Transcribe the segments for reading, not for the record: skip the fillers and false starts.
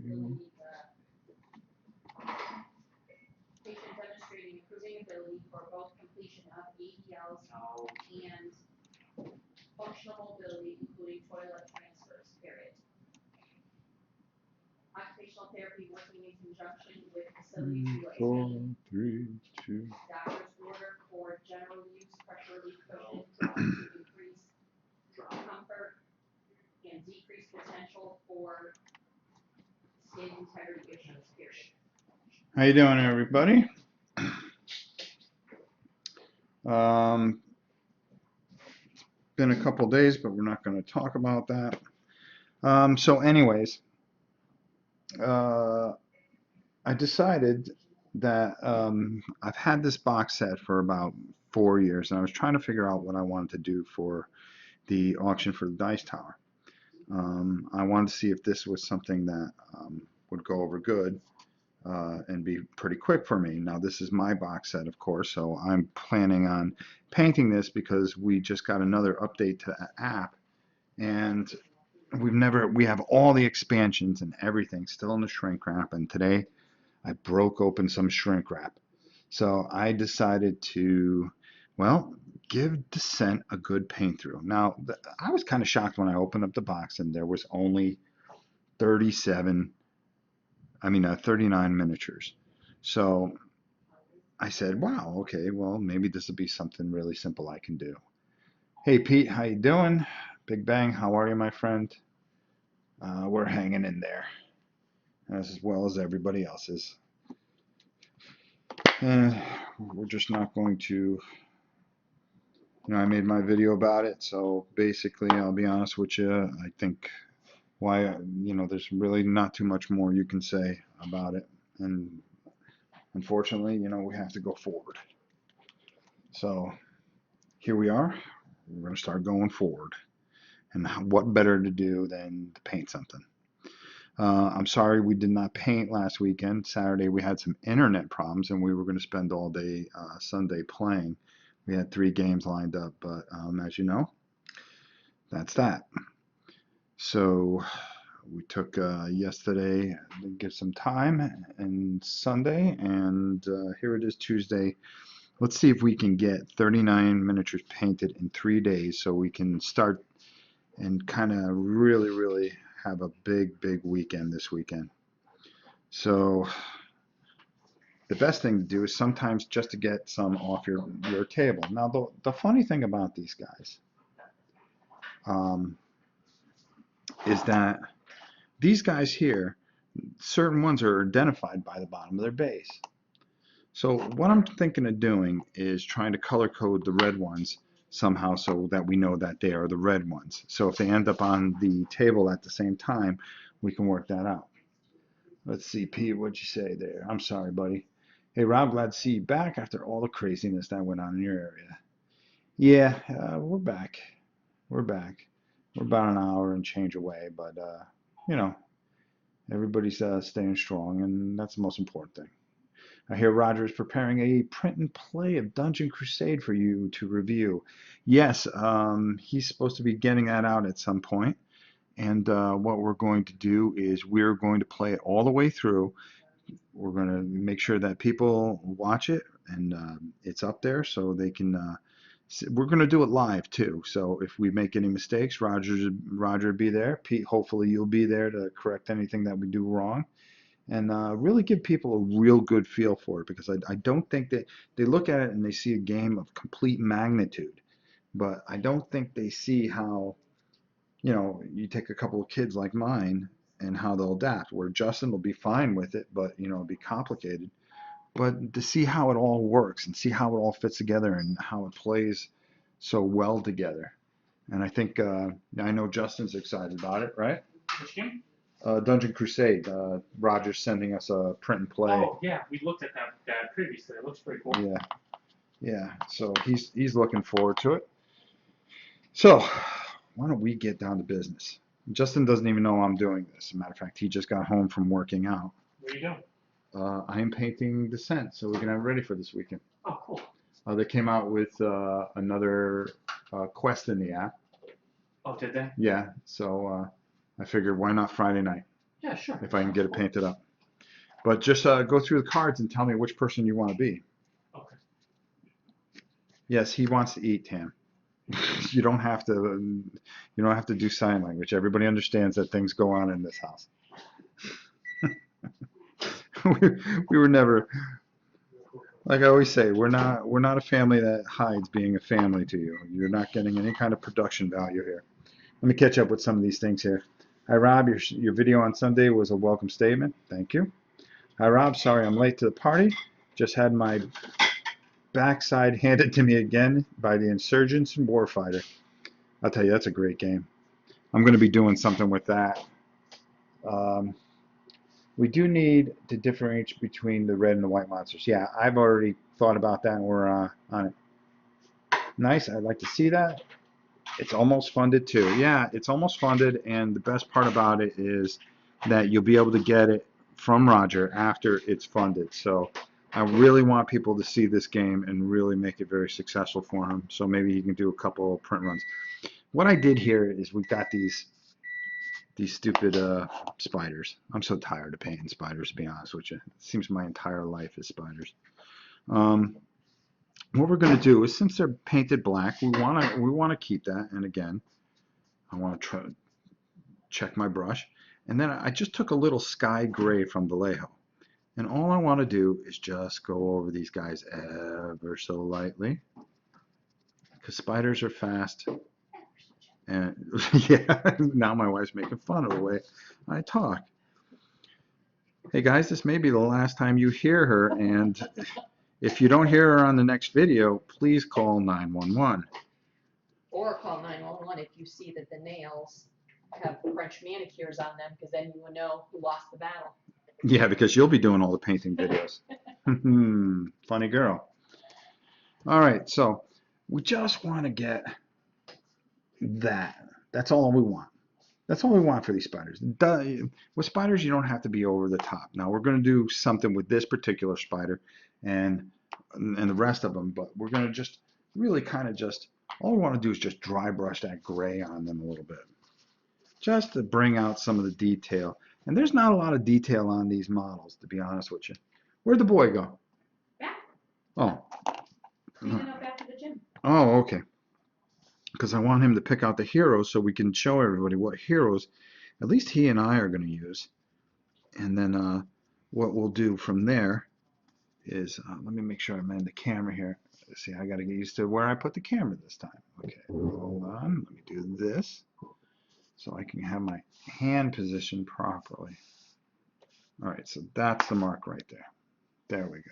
Patient demonstrating improving ability for both completion of ADLs and functional mobility, including toilet transfers, period. Occupational therapy working in conjunction with facility to attain 4, 3, 2. doctor's order for general use pressure relief cushion to increase comfort and decrease potential for skin integrity issues, period. How you doing, everybody? It's been a couple days, but we're not going to talk about that. So anyways, I decided that I've had this box set for about 4 years, and I was trying to figure out what I wanted to do for the auction for the Dice Tower. I wanted to see if this was something that would go over good and be pretty quick for me. Now, this is my box set, of course, so I'm planning on painting this because we just got another update to the app, and we have all the expansions and everything still in the shrink wrap, and today I broke open some shrink wrap. So I decided to, well, give Descent a good paint through. Now, I was kind of shocked when I opened up the box and there was only 39 miniatures. So I said, wow, okay, well, maybe this will be something really simple I can do. Hey, Pete, how you doing? Big Bang, how are you, my friend? We're hanging in there, as well as everybody else is. And we're just not going to, I made my video about it, so basically, I'll be honest with you, I think there's really not too much more you can say about it, and unfortunately, we have to go forward. So here we are, we're going to start going forward, and what better to do than to paint something. I'm sorry we did not paint last weekend. Saturday we had some internet problems, and we were going to spend all day Sunday playing. We had 3 games lined up, but as you know, that's that. So we took yesterday to get some time and Sunday, and here it is Tuesday. Let's see if we can get 39 miniatures painted in 3 days so we can start and kind of really have a big weekend this weekend. So the best thing to do is sometimes just to get some off your table. Now the funny thing about these guys is that these guys here, certain ones are identified by the bottom of their base. So what I'm thinking of doing is trying to color code the red ones somehow so that we know that they are the red ones. So if they end up on the table at the same time, we can work that out. Let's see, Pete, what'd you say there? I'm sorry, buddy. Hey, Rob, glad to see you back after all the craziness that went on in your area. Yeah, we're back. We're back. We're about an hour and change away, but, everybody's staying strong, and that's the most important thing. I hear Roger is preparing a print and play of Dungeon Crusade for you to review. Yes, he's supposed to be getting that out at some point. And what we're going to do is we're going to play it all the way through. We're going to make sure that people watch it and it's up there so they can. We're going to do it live too. So if we make any mistakes, Roger will be there. Pete, hopefully you'll be there to correct anything that we do wrong. And really give people a real good feel for it, because I don't think that they look at it and they see a game of complete magnitude, but I don't think they see how, you take a couple of kids like mine and how they'll adapt, where Justin will be fine with it, but, it'll be complicated. But to see how it all works and see how it all fits together and how it plays so well together. And I think, I know Justin's excited about it, right? Which game? Dungeon Crusade. Roger's sending us a print and play. Oh yeah, we looked at that previously. It looks pretty cool. Yeah. So he's looking forward to it. So why don't we get down to business? Justin doesn't even know I'm doing this. As a matter of fact, he just got home from working out. Where you going? I am painting Descent, so we can have it ready for this weekend. Oh, cool. They came out with another quest in the app. Oh, did they? Yeah. So I figured, why not Friday night? Yeah, sure. if I can get it painted up. But just go through the cards and tell me which person you want to be. Okay. Yes, he wants to eat, Tam. You don't have to. You don't have to do sign language. Everybody understands that things go on in this house. we were never, like I always say, we're not a family that hides being a family to you. You're not getting any kind of production value here. Let me catch up with some of these things here. Hi Rob, your video on Sunday was a welcome statement. Thank you. Hi Rob, sorry I'm late to the party. Just had my backside handed to me again by the Insurgents and Warfighter. I'll tell you, that's a great game. I'm going to be doing something with that. We do need to differentiate between the red and the white monsters. Yeah, I've already thought about that and we're on it. Nice, I'd like to see that. It's almost funded too. Yeah, it's almost funded, and the best part about it is that you'll be able to get it from Roger after it's funded. So I really want people to see this game and really make it very successful for him. So maybe he can do a couple print runs. What I did here is we've got these stupid spiders. I'm so tired of painting spiders, to be honest with you. It seems my entire life is spiders. What we're going to do is, since they're painted black, we want to keep that. And again, I want to try check my brush. And then I just took a little sky gray from Vallejo. And all I want to do is just go over these guys ever so lightly, because spiders are fast. And yeah, now my wife's making fun of the way I talk. Hey guys, this may be the last time you hear her, and if you don't hear her on the next video, please call 911. Or call 911 if you see that the nails have French manicures on them, because then you will know who lost the battle. Yeah, because you'll be doing all the painting videos. Funny girl. All right, so we just want to get that. That's all we want. That's all we want for these spiders. With spiders, you don't have to be over the top. Now, we're going to do something with this particular spider and the rest of them, but we're going to just really kind of just, all we want to do is just dry brush that gray on them a little bit, just to bring out some of the detail. And there's not a lot of detail on these models, to be honest with you. Where'd the boy go? Back. Oh. He went up back to the gym. Oh, okay. Because I want him to pick out the heroes so we can show everybody what heroes at least he and I are going to use. And then what we'll do from there is, let me make sure I'm in the camera here. See, I got to get used to where I put the camera this time. Okay, hold on. Let me do this so I can have my hand positioned properly. All right, so that's the mark right there. There we go.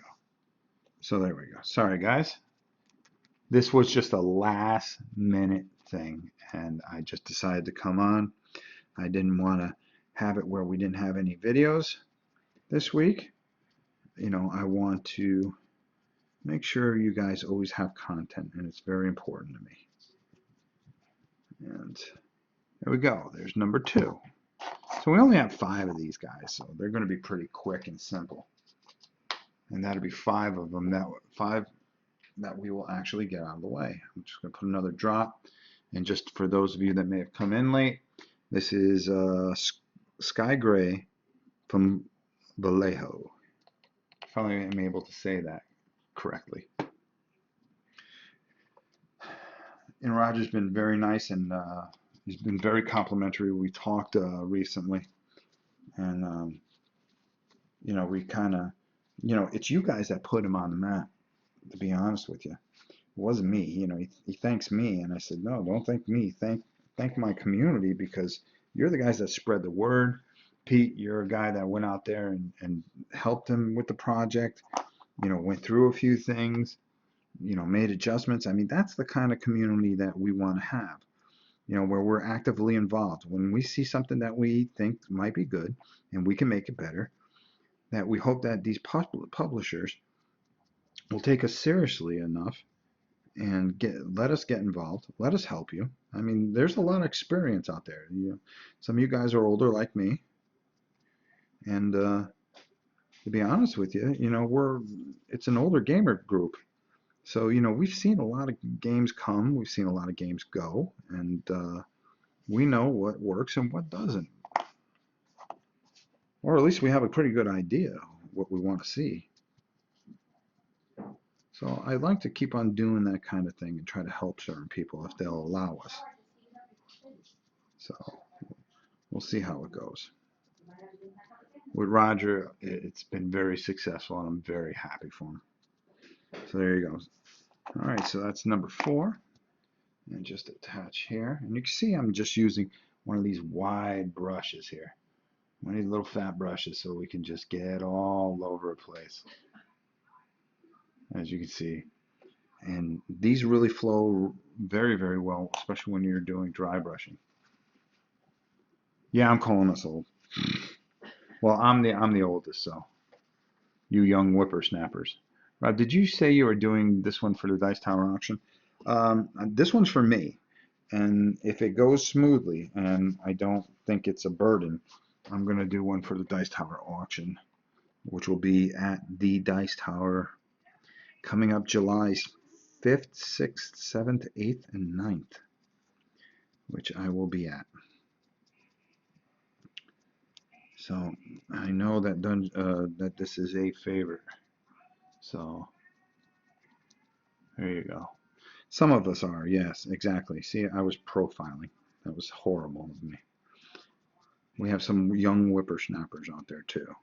So there we go. Sorry, guys. This was just a last minute thing, and I just decided to come on. I didn't want to have it where we didn't have any videos this week. You know, I want to make sure you guys always have content, and it's very important to me. And there we go. There's number 2. So we only have 5 of these guys, so they're going to be pretty quick and simple. And that'll be 5 of them, that we will actually get out of the way. I'm just going to put another drop. And just for those of you that may have come in late, this is Sky Gray from Vallejo. Finally, I'm able to say that correctly. And Roger's been very nice, and he's been very complimentary. We talked recently, and you know, we kind of, you know, it's you guys that put him on the map, to be honest with you. It wasn't me. You know, he thanks me, and I said, no, don't thank me. Thank my community, because you're the guys that spread the word. Pete, you're a guy that went out there and helped him with the project, you know, went through a few things, you know, made adjustments. I mean, that's the kind of community that we want to have, you know, where we're actively involved. When we see something that we think might be good and we can make it better, that we hope that these publishers will take us seriously enough and let us get involved, let us help you. I mean, there's a lot of experience out there. You know, some of you guys are older like me, and to be honest with you, you know, it's an older gamer group. So, you know, we've seen a lot of games come, we've seen a lot of games go, and we know what works and what doesn't. or at least we have a pretty good idea what we want to see. So I'd like to keep on doing that kind of thing and try to help certain people if they'll allow us. So we'll see how it goes. With Roger, it's been very successful, and I'm very happy for him. So there you go. All right, so that's number 4. And just attach here. And you can see I'm just using one of these wide brushes here. One of these little fat brushes so we can just get all over the place. As you can see. And these really flow very, very well, especially when you're doing dry brushing. Yeah, I'm calling us old. Well, I'm the oldest, so you young whippersnappers. Rob, did you say you were doing this one for the Dice Tower auction? This one's for me, and if it goes smoothly and I don't think it's a burden, I'm going to do one for the Dice Tower auction, which will be at the Dice Tower coming up July 5th, 6th, 7th, 8th, and 9th, which I will be at. So I know that that this is a favorite. So there you go. Some of us are, yes, exactly. See, I was profiling. That was horrible of me. We have some young whippersnappers out there too.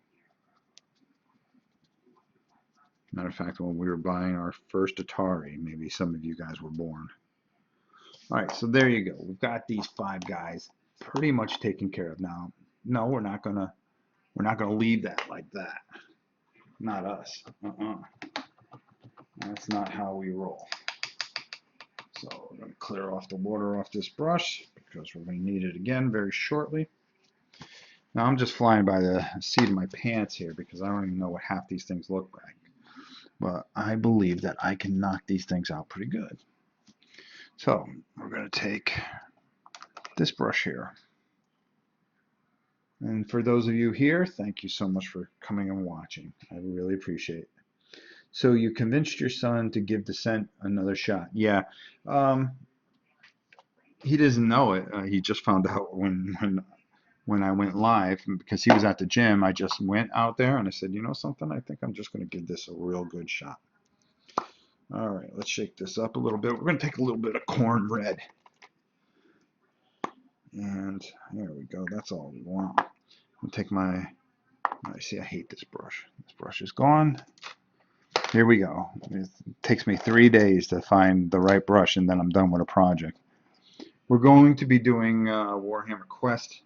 Matter of fact, when we were buying our first Atari, maybe some of you guys were born. All right, so there you go. We've got these 5 guys pretty much taken care of now. No, we're not gonna leave that like that. Not us. That's not how we roll. So we're going to clear off the water off this brush because we're going to need it again very shortly. Now I'm just flying by the seat of my pants here because I don't even know what half these things look like. But I believe that I can knock these things out pretty good. So we're going to take this brush here. And for those of you here, thank you so much for coming and watching. I really appreciate it. So you convinced your son to give Descent another shot. Yeah. He doesn't know it. He just found out when I went live, because he was at the gym. I just went out there and I said, you know something? I think I'm just going to give this a real good shot. All right, let's shake this up a little bit. We're going to take a little bit of corn red. And there we go. That's all we want. I'll take my, see, I hate this brush. This brush is gone. Here we go. It takes me 3 days to find the right brush, and then I'm done with a project. We're going to be doing Warhammer Quest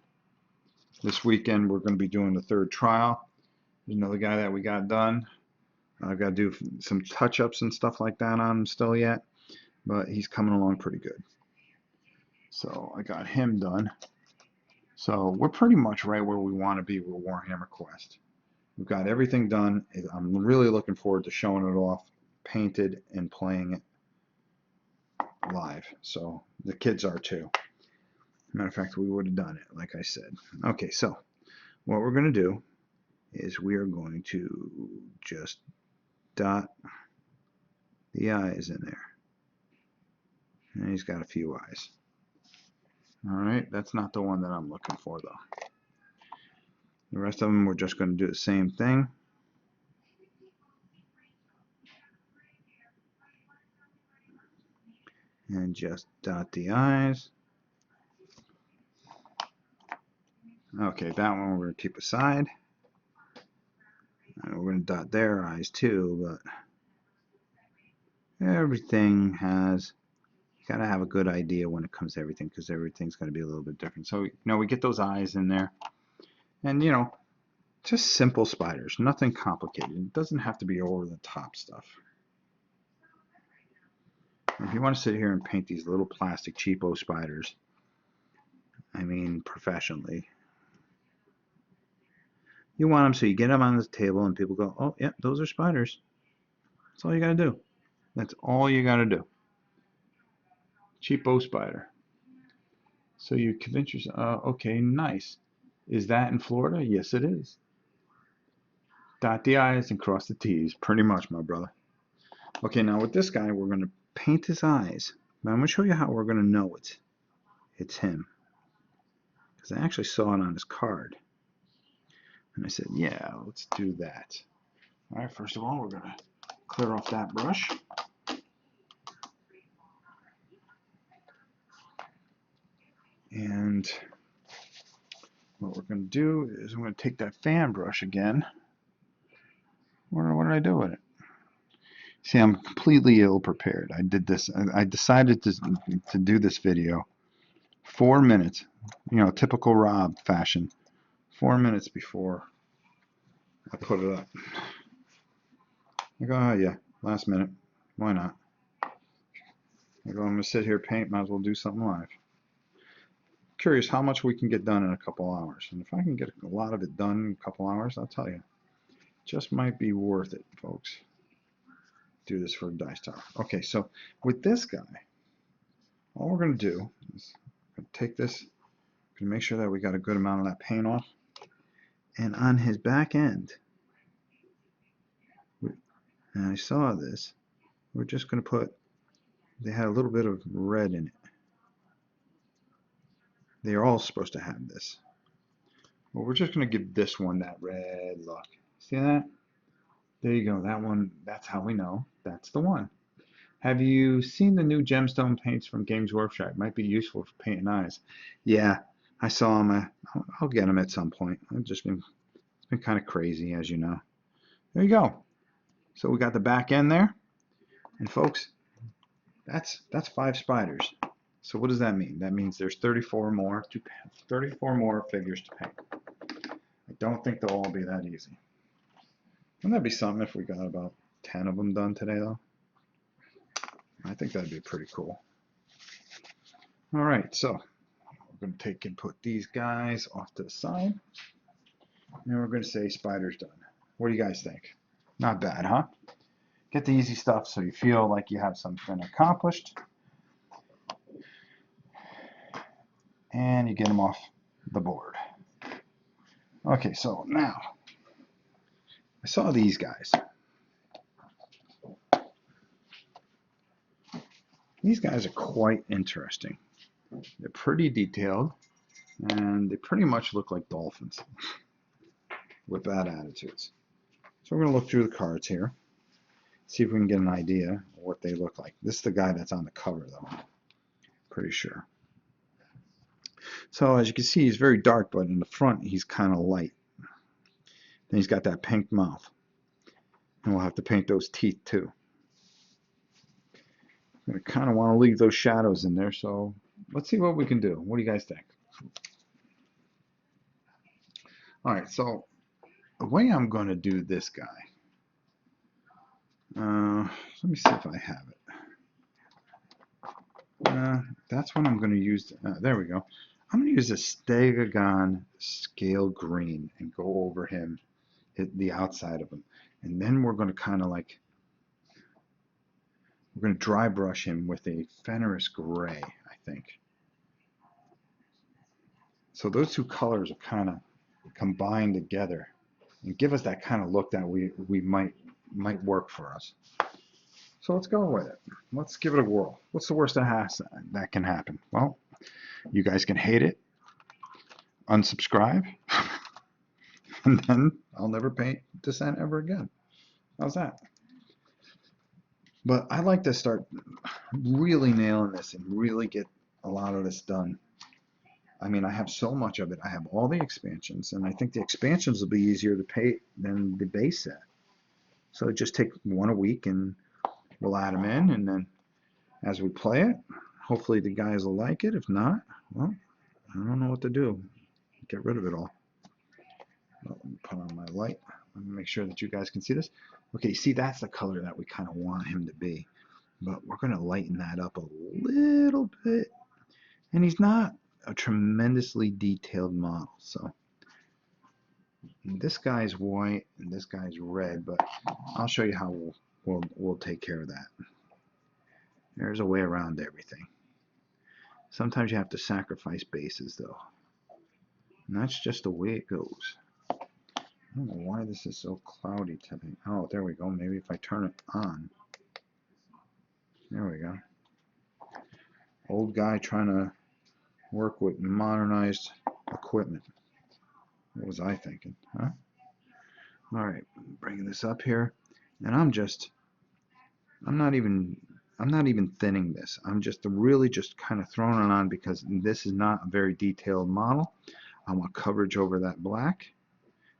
this weekend. We're going to be doing the 3rd trial. There's another guy that we got done. I've got to do some touch-ups and stuff like that on him still yet, but he's coming along pretty good. So I got him done. So we're pretty much right where we want to be with Warhammer Quest. We've got everything done. I'm really looking forward to showing it off, painted, and playing it live. So the kids are too. Matter of fact, we would have done it, like I said. Okay, so what we're going to do is we are going to just dot the eyes in there. And he's got a few eyes. All right, that's not the one that I'm looking for, though. The rest of them, we're just going to do the same thing. And just dot the eyes. Okay, that one we're going to keep aside. And we're going to dot their eyes too, but everything has, you got to have a good idea when it comes to everything, because everything's going to be a little bit different. So, we get those eyes in there. And, just simple spiders, nothing complicated. It doesn't have to be over the top stuff. If you want to sit here and paint these little plastic cheapo spiders, I mean professionally, you want them so you get them on the table and people go, oh yeah, those are spiders. That's all you got to do. That's all you got to do. Cheapo spider. So you convince yourself, okay, nice. Is that in Florida? Yes, it is. Dot the I's and cross the T's. Pretty much, my brother. Okay, now with this guy, we're going to paint his eyes. But I'm going to show you how we're going to know it's him. Because I actually saw it on his card. And I said, yeah, let's do that. All right, first of all, we're gonna clear off that brush. And what we're gonna do is I'm gonna take that fan brush again. What did I do with it? See, I'm completely ill prepared. I did this. I decided to do this video 4 minutes, typical Rob fashion. 4 minutes before I put it up. I go, oh yeah, last minute. Why not? I go, I'm gonna sit here, paint. Might as well do something live. Curious how much we can get done in a couple hours. And if I can get a lot of it done in a couple hours, I'll tell you, just might be worth it, folks. Do this for a dice tower. Okay, so with this guy, all we're going to do is take this, going to make sure that we got a good amount of that paint off, and on his back end, and I saw this, we're just going to put, they had a little bit of red in it. They are all supposed to have this. Well, we're just going to give this one that red look. See that? There you go. That one, that's how we know that's the one. Have you seen the new gemstone paints from Games Workshop? Might be useful for painting eyes. Yeah, I saw them. I'll get them at some point. It's been kind of crazy, as you know. There you go. So we got the back end there, and folks, that's 5 spiders. So what does that mean? That means there's 34 more figures to paint. I don't think they'll all be that easy. Wouldn't that be something if we got about 10 of them done today, though? I think that'd be pretty cool. All right, so we're going to take and put these guys off to the side. And we're going to say spider's done. What do you guys think? Not bad, huh? Get the easy stuff so you feel like you have something accomplished. And you get them off the board. Okay, so now, I saw these guys. These guys are quite interesting. They're pretty detailed, and they pretty much look like dolphins with bad attitudes. So we're going to look through the cards here, see if we can get an idea of what they look like. This is the guy that's on the cover, though. Pretty sure. So as you can see, he's very dark, but in the front, he's kind of light. Then he's got that pink mouth. And we'll have to paint those teeth, too. I kind of want to leave those shadows in there, so let's see what we can do. What do you guys think? All right, so the way I'm going to do this guy, let me see if I have it. That's what I'm going to use. There we go. I'm going to use a Stegagon scale green and go over him, hit the outside of him. And then we're going to kind of like, we're going to dry brush him with a Fenris gray, I think. So those two colors are kind of combined together and give us that kind of look that we might work for us. So let's go with it. Let's give it a whirl. What's the worst that can happen? Well, you guys can hate it, unsubscribe, and then I'll never paint Descent ever again. How's that? But I like to start really nailing this and really get a lot of this done. I mean, I have so much of it. I have all the expansions, and I think the expansions will be easier to paint than the base set. So just take one a week, and we'll add them in, and then as we play it, hopefully the guys will like it. If not, well, I don't know what to do. Get rid of it all. Well, let me put on my light. Let me make sure that you guys can see this. Okay, see, that's the color that we kind of want him to be. But we're going to lighten that up a little bit. And he's not a tremendously detailed model. So this guy's white and this guy's red, but I'll show you how we'll take care of that. There's a way around everything. Sometimes you have to sacrifice bases, though. And that's just the way it goes. I don't know why this is so cloudy today. Oh, there we go. Maybe if I turn it on. There we go. Old guy trying to work with modernized equipment. What was I thinking? Huh? All right, bringing this up here, and I'm not even thinning this. I'm just really just kind of throwing it on because this is not a very detailed model. I want coverage over that black,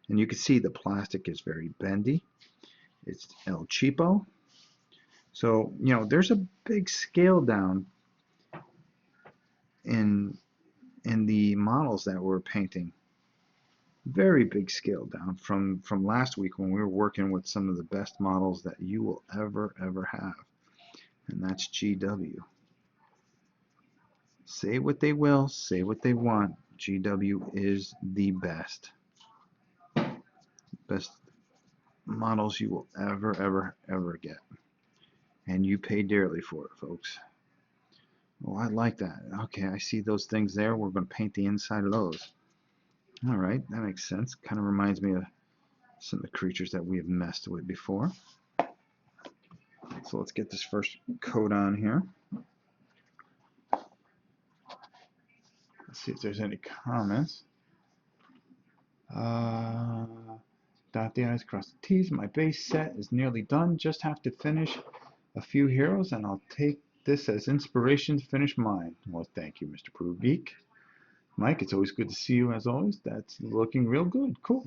and you can see the plastic is very bendy. It's El Cheapo. So, you know, there's a big scale down in the models that we're painting. Very big scale down from last week when we were working with some of the best models that you will ever have, and that's GW. Say what they will, say what they want, GW is the best models you will ever get, and you pay dearly for it, folks. Oh, I like that. Okay, I see those things there. We're going to paint the inside of those. All right, that makes sense. Kind of reminds me of some of the creatures that we have messed with before. So let's get this first coat on here. Let's see if there's any comments. Dot the I's, cross the T's. My base set is nearly done. Just have to finish a few heroes, and I'll take this as inspiration to finish mine. Well, thank you, Mr. Brew Geek. Mike, it's always good to see you as always. That's looking real good. Cool.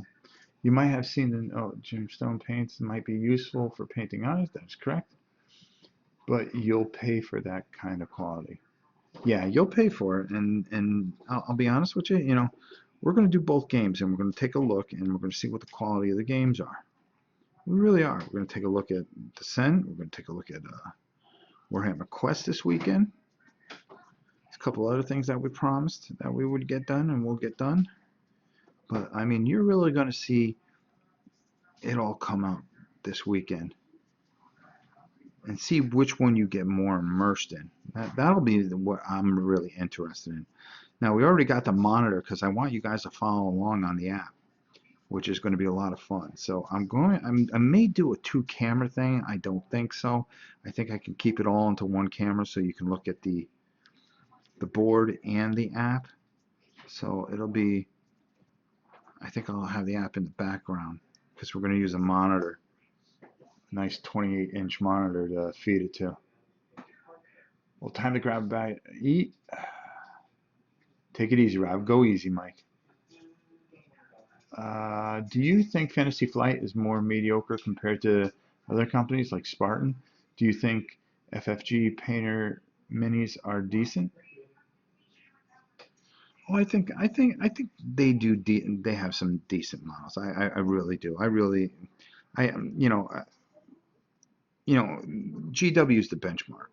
You might have seen the gemstone paints might be useful for painting eyes. That's correct. But you'll pay for that kind of quality. Yeah, you'll pay for it. And I'll be honest with you, you know, we're going to do both games, and we're going to take a look, and we're going to see what the quality of the games are. We really are. We're going to take a look at Descent. We're going to take a look at Warhammer Quest this weekend. There's a couple other things that we promised that we would get done, and we'll get done. But, I mean, you're really going to see it all come out this weekend. And see which one you get more immersed in. That'll be what I'm really interested in. Now, we already got the monitor because I want you guys to follow along on the app, which is going to be a lot of fun. So I may do a 2-camera thing. I don't think so. I think I can keep it all into 1 camera so you can look at the board and the app. So it'll be, I think I'll have the app in the background because we're going to use a monitor. Nice 28-inch monitor to feed it to. Well, time to grab a bite. Eat. Take it easy, Rob. Go easy, Mike. Do you think Fantasy Flight is more mediocre compared to other companies like Spartan? Do you think FFG Painter minis are decent? Oh, I think they do. They have some decent models. I really do. GW is the benchmark.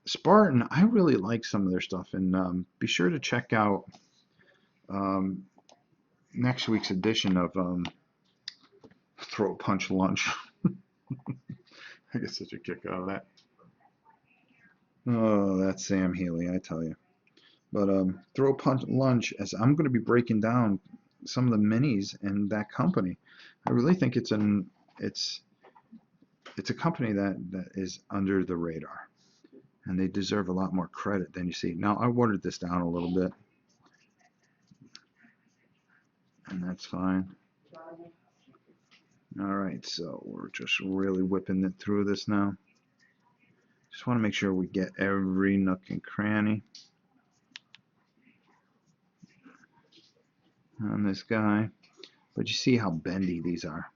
Spartan, I really like some of their stuff, and be sure to check out next week's edition of Throw Punch Lunch. I get such a kick out of that. Oh, that's Sam Healy, I tell you. But Throw Punch Lunch, as I'm going to be breaking down some of the minis in that company, I really think it's a company that is under the radar, and they deserve a lot more credit than you see. Now, I watered this down a little bit, and that's fine. All right, so we're just really whipping it through this now. Just want to make sure we get every nook and cranny on this guy. But you see how bendy these are.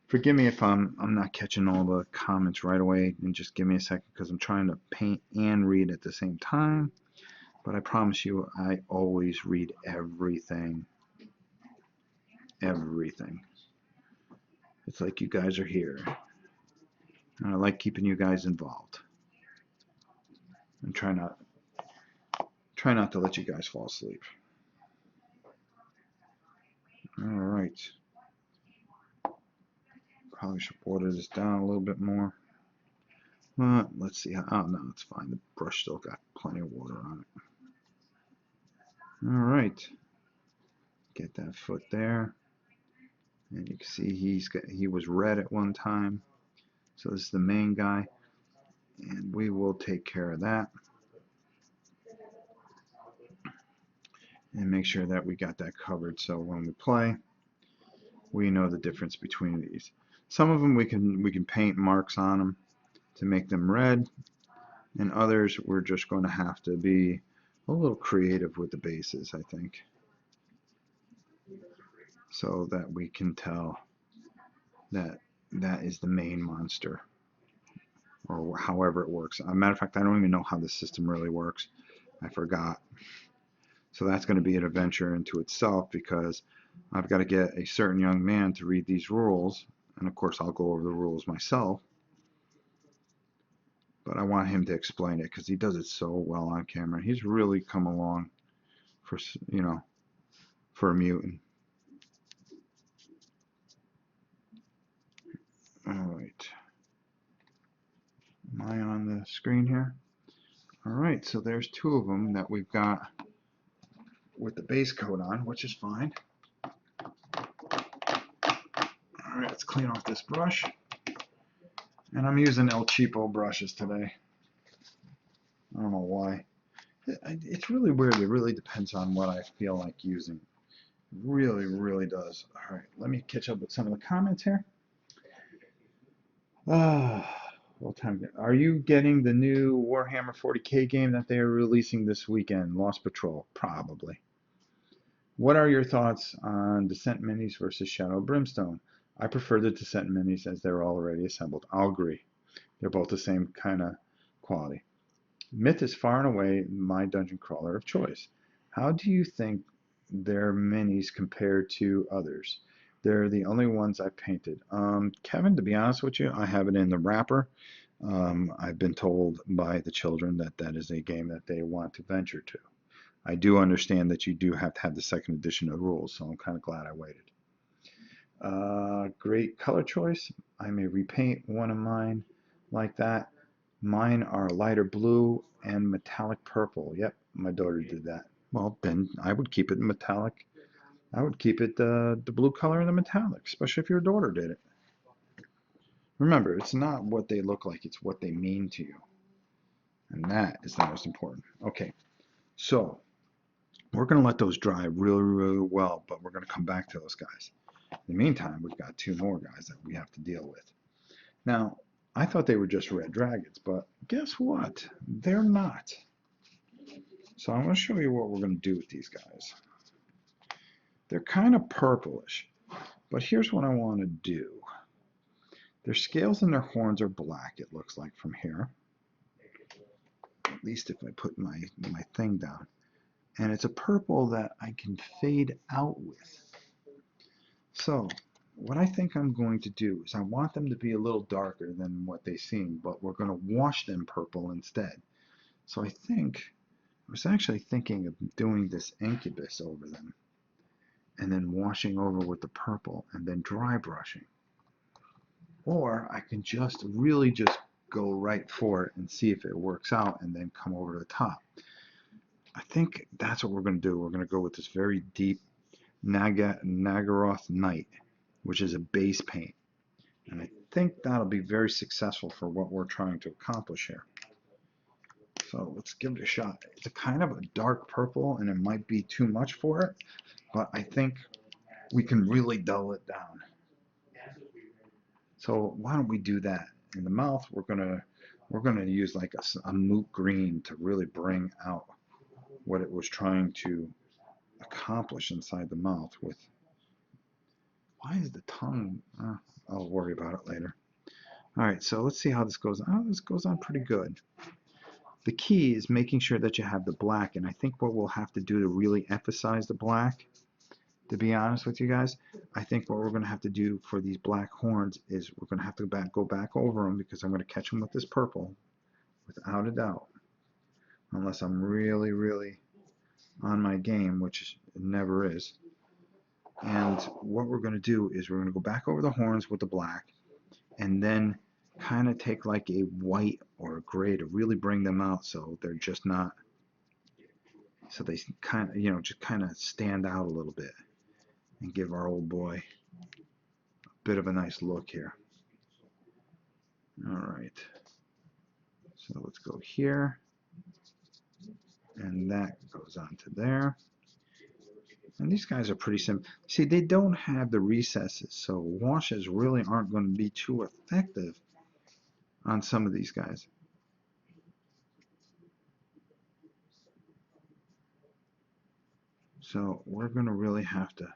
Forgive me if I'm not catching all the comments right away, and just give me a second because I'm trying to paint and read at the same time. But I promise you, I always read everything. Everything. It's like you guys are here. And I like keeping you guys involved. And try not to let you guys fall asleep. All right. Probably should water this down a little bit more. Let's see. Oh, no, it's fine. The brush still got plenty of water on it. All right. Get that foot there. And you can see he was red at one time. So this is the main guy. And we will take care of that. And make sure that we got that covered so when we play, we know the difference between these. Some of them we can paint marks on them to make them red, and others we're just going to have to be a little creative with the bases, I think, so that we can tell that that is the main monster, or however it works. As a matter of fact, I don't even know how the system really works. I forgot. So that's going to be an adventure into itself, because I've got to get a certain young man to read these rules, and of course I'll go over the rules myself, but I want him to explain it because he does it so well on camera. He's really come along for, you know, for a mutant. All right. Am I on the screen here? All right, so there's two of them that we've got with the base coat on, which is fine. All right, let's clean off this brush. And I'm using El Cheapo brushes today. I don't know why. It's really weird. It really depends on what I feel like using. It really, really does. All right, let me catch up with some of the comments here. What time? Are you getting the new Warhammer 40K game that they are releasing this weekend? Lost Patrol? Probably. What are your thoughts on Descent Minis versus Shadow Brimstone? I prefer the Descent Minis as they're already assembled. I'll agree. They're both the same kind of quality. Myth is far and away my dungeon crawler of choice. How do you think their minis compare to others? They're the only ones I painted. Kevin, to be honest with you, I have it in the wrapper. I've been told by the children that that is a game that they want to venture to. I do understand that you do have to have the second edition of rules, so I'm kind of glad I waited. Great color choice. I may repaint one of mine like that. Mine are lighter blue and metallic purple. Yep, my daughter did that. Well, then I would keep it metallic. I would keep it the blue color and the metallic, especially if your daughter did it. Remember, it's not what they look like, it's what they mean to you. And that is the most important. Okay, so we're going to let those dry really, really well, but we're going to come back to those guys. In the meantime, we've got two more guys that we have to deal with. Now, I thought they were just red dragons, but guess what? They're not. So I'm going to show you what we're going to do with these guys. They're kind of purplish, but here's what I want to do. Their scales and their horns are black, it looks like from here. At least if I put my thing down. And it's a purple that I can fade out with. So what I think I'm going to do is I want them to be a little darker than what they seem, but we're going to wash them purple instead. So I was actually thinking of doing this incubus over them and then washing over with the purple and then dry brushing. Or I can just really just go right for it and see if it works out and then come over to the top. I think that's what we're going to do. We're going to go with this very deep Nagaroth Night, which is a base paint. And I think that'll be very successful for what we're trying to accomplish here. So let's give it a shot. It's a kind of a dark purple, and it might be too much for it, but I think we can really dull it down. So why don't we do that? In the mouth, we're gonna use like a moot green to really bring out what it was trying to accomplish inside the mouth with. Why is the tongue? I'll worry about it later. All right, so let's see how this goes. Oh, this goes on pretty good. The key is making sure that you have the black, and I think what we'll have to do to really emphasize the black, to be honest with you guys, I think what we're going to have to do for these black horns is we're going to have to go back over them, because I'm going to catch them with this purple, without a doubt, unless I'm really, really on my game, which it never is. And what we're going to do is we're going to go back over the horns with the black, and then kind of take like a white or a gray to really bring them out, so they're just not, so they kind of, you know, just kind of stand out a little bit and give our old boy a bit of a nice look here. All right, so let's go here, and that goes on to there. And these guys are pretty simple. See, they don't have the recesses, so washes really aren't going to be too effective on some of these guys. So we're going to really have to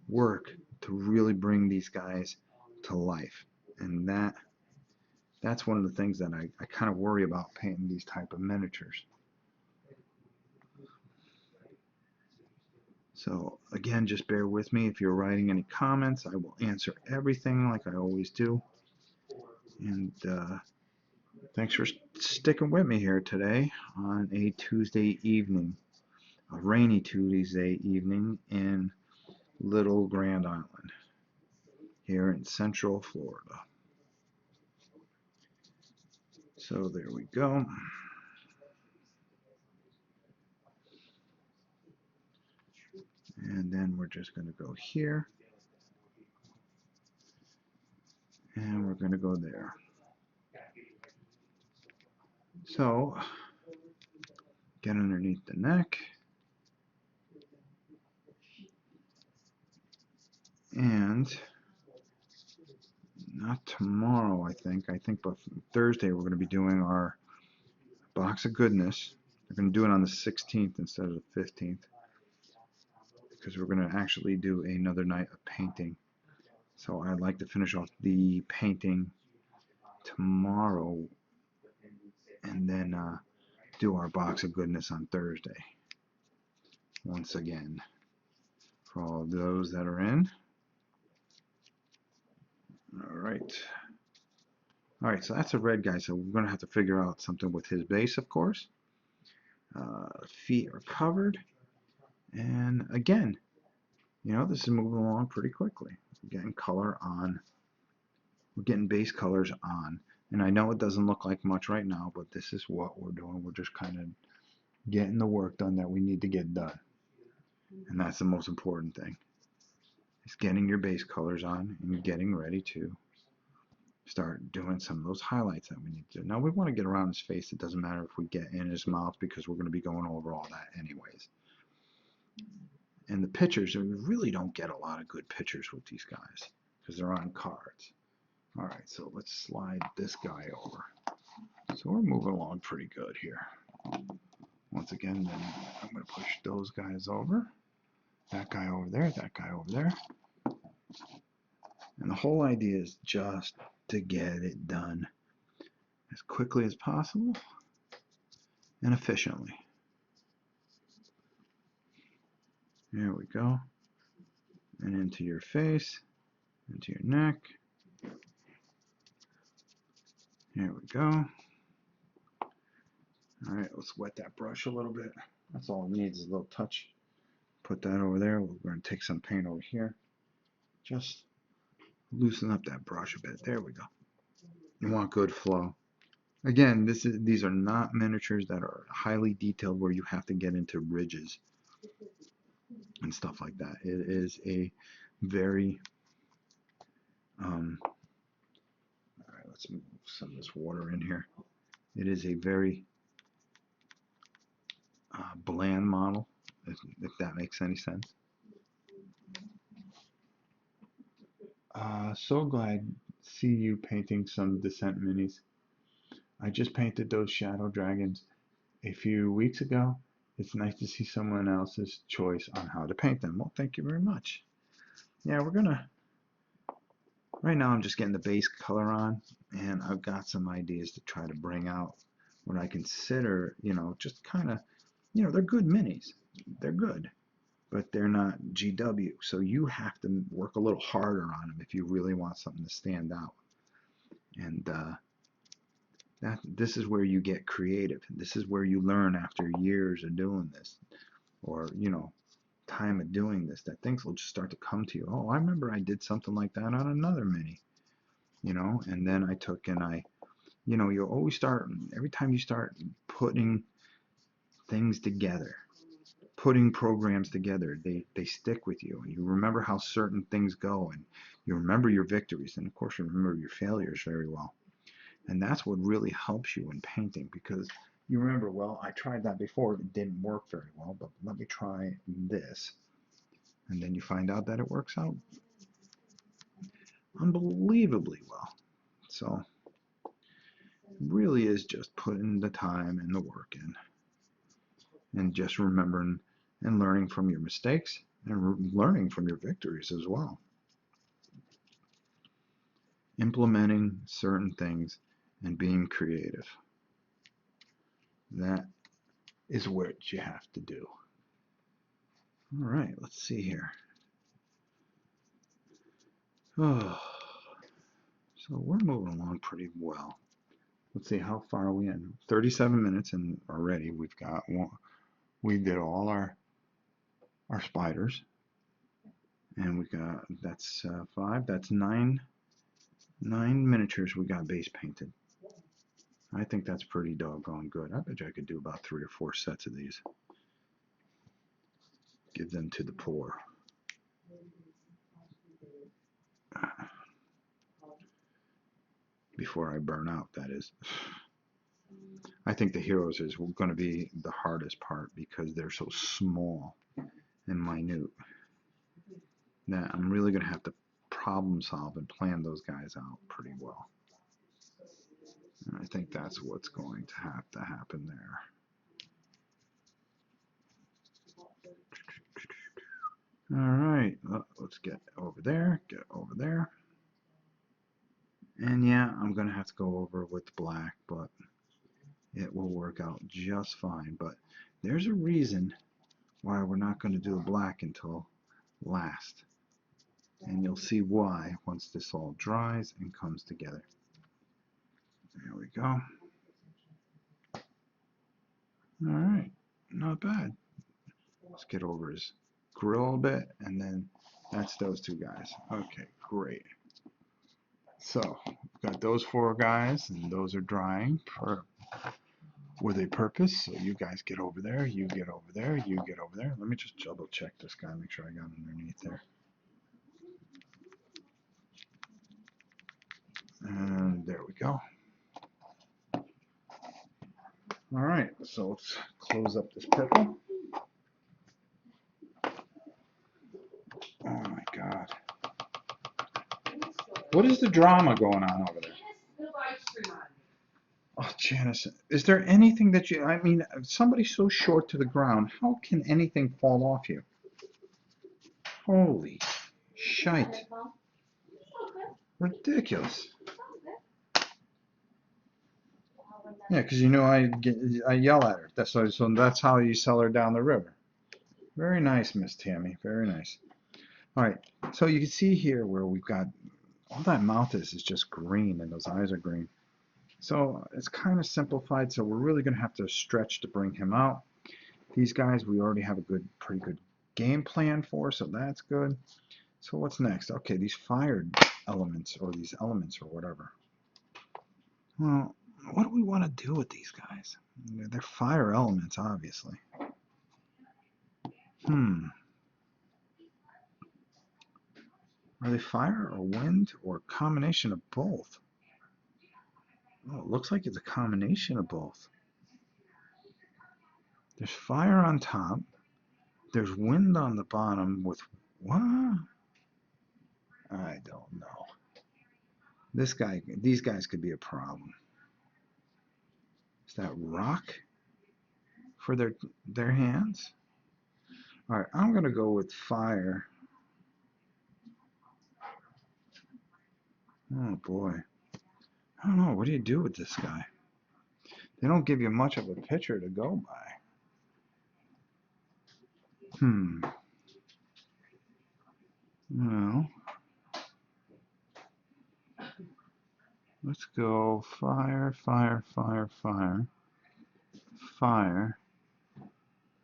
work to really bring these guys to life. And that's one of the things that I kind of worry about painting these type of miniatures. So again, just bear with me. If you're writing any comments, I will answer everything like I always do. And thanks for sticking with me here today on a Tuesday evening, a rainy Tuesday evening in Little Grand Island here in Central Florida. So there we go. And then we're just going to go here. And we're going to go there. So get underneath the neck. And not tomorrow, I think, but Thursday we're going to be doing our box of goodness. We're going to do it on the 16th instead of the 15th because we're going to actually do another night of painting. So I'd like to finish off the painting tomorrow and then do our box of goodness on Thursday. Once again, for all those that are in. All right, so that's a red guy, so we're going to have to figure out something with his base, of course. Feet are covered. And again, you know, this is moving along pretty quickly. We're getting color on. We're getting base colors on. And I know it doesn't look like much right now, but this is what we're doing. We're just kind of getting the work done that we need to get done. And that's the most important thing. Is getting your base colors on and getting ready to start doing some of those highlights that we need to do. Now we want to get around his face. It doesn't matter if we get in his mouth because we're going to be going over all that anyways. And the pictures, we really don't get a lot of good pictures with these guys because they're on cards. All right, so let's slide this guy over. So we're moving along pretty good here. Once again, then I'm going to push those guys over. That guy over there, that guy over there. And the whole idea is just to get it done as quickly as possible and efficiently. There we go. And into your face, into your neck. There we go. All right, let's wet that brush a little bit. That's all it needs is a little touch. Put that over there. We're going to take some paint over here. Just loosen up that brush a bit. There we go. You want good flow. Again, these are not miniatures that are highly detailed where you have to get into ridges and stuff like that. It is a very all right, let's move some of this water in here. It is a very bland model, if that makes any sense. So glad to see you painting some Descent minis. I just painted those Shadow Dragons a few weeks ago. It's nice to see someone else's choice on how to paint them. Well, thank you very much. Yeah, we're gonna, right now I'm just getting the base color on, and I've got some ideas to try to bring out what I consider, you know, just kind of, you know, they're good minis. They're good, but they're not GW. So you have to work a little harder on them if you really want something to stand out. And this is where you get creative. This is where you learn after years of doing this, or, you know, time of doing this, that things will just start to come to you. Oh, I remember I did something like that on another mini, you know, and then I took and I, you know, you always start, every time you start putting things together, putting programs together, they stick with you, and you remember how certain things go, and you remember your victories, and of course you remember your failures very well. And that's what really helps you in painting, because you remember, well, I tried that before, it didn't work very well, but let me try this. And then you find out that it works out unbelievably well. So really is just putting the time and the work in, and just remembering and learning from your mistakes and learning from your victories as well. Implementing certain things and being creative. That is what you have to do. All right, let's see here. Oh, so we're moving along pretty well. Let's see, how far are we in? 37 minutes, and already we've got one. We did all our spiders, and we got, that's 5. That's 9 miniatures we got base painted. I think that's pretty doggone good. I bet you I could do about 3 or 4 sets of these. Give them to the poor. Before I burn out, that is. I think the heroes is going to be the hardest part because they're so small and minute that I'm really going to have to problem solve and plan those guys out pretty well. And I think that's what's going to have to happen there. All right, let's get over there, get over there. And yeah, I'm going to have to go over with black, but it will work out just fine. But there's a reason why we're not going to do the black until last. And you'll see why once this all dries and comes together. There we go. All right, not bad. Let's get over his grill a bit, and then that's those 2 guys. Okay, great. So we've got those 4 guys, and those are drying with a purpose. So you guys get over there, you get over there, you get over there. Let me just double check this guy, make sure I got underneath there. And there we go. All right, so let's close up this purple. Oh my God. What is the drama going on over there? Oh, Janice, is there anything that you, I mean, somebody's so short to the ground, how can anything fall off you? Holy shite. Ridiculous. Yeah, because you know I yell at her. So that's how you sell her down the river. Very nice, Miss Tammy. Very nice. All right, so you can see here where we've got, all that mouth is just green, and those eyes are green. So it's kind of simplified, so we're really going to have to stretch to bring him out. These guys we already have a pretty good game plan for, so that's good. So what's next? Okay, these fired elements, or these elements, or whatever. Well, what do we want to do with these guys? They're fire elements, obviously. Are they fire or wind or a combination of both? Oh, it looks like it's a combination of both. There's fire on top. There's wind on the bottom with what? I don't know. These guys could be a problem. Is that rock for their hands? All right, I'm gonna go with fire. Oh boy. I don't know. What do you do with this guy? They don't give you much of a picture to go by. Well, let's go fire, fire, fire, fire, fire,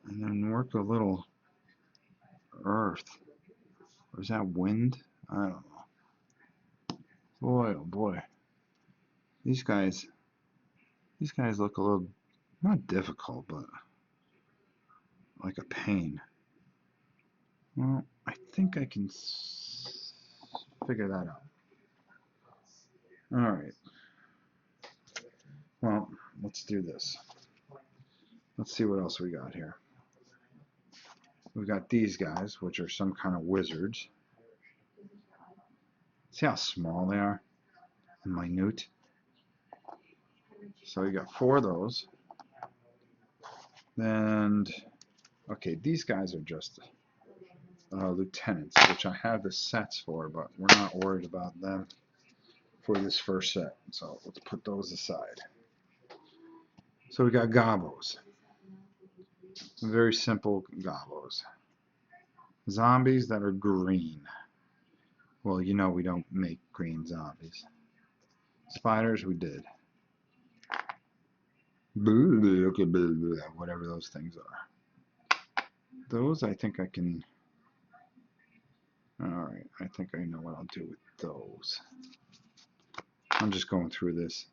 and then work a little earth. Or is that wind? I don't know. Boy, oh boy. These guys look a little, not difficult, but like a pain. Well, I think I can figure that out. All right. Well, let's do this. Let's see what else we got here. We've got these guys, which are some kind of wizards. See how small they are and minute? So we got 4 of those. And, okay, these guys are just lieutenants, which I have the sets for, but we're not worried about them for this first set. So let's put those aside. So we got gobos. Very simple gobos. Zombies that are green. Well, you know we don't make green zombies. Spiders, we did. Whatever those things are. Those, I think I can... Alright, I think I know what I'll do with those. I'm just going through this.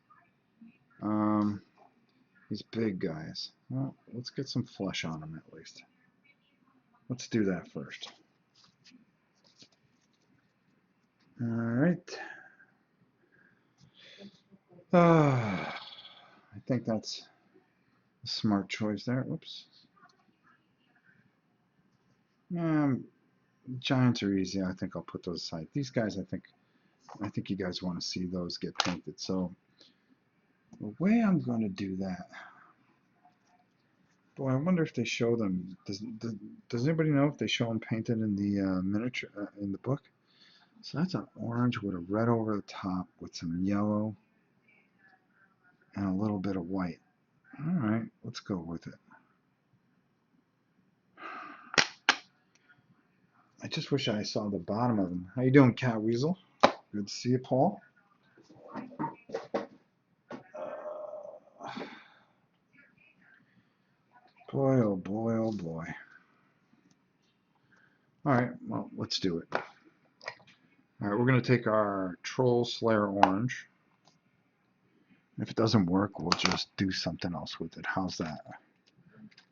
These big guys. Well, let's get some flesh on them at least. Let's do that first. Alright. I think that's a smart choice there. Oops. Giants are easy. I think I'll put those aside. These guys, I think you guys want to see those get painted. So the way I'm going to do that, boy, I wonder if they show them. Does anybody know if they show them painted in the miniature in the book? So that's an orange with a red over the top with some yellow and a little bit of white. All right, let's go with it. I just wish I saw the bottom of them. How you doing, Cat Weasel? Good to see you, Paul. Boy, oh boy, oh boy. Alright, well, let's do it. Alright, we're going to take our Troll Slayer Orange. If it doesn't work, we'll just do something else with it. How's that?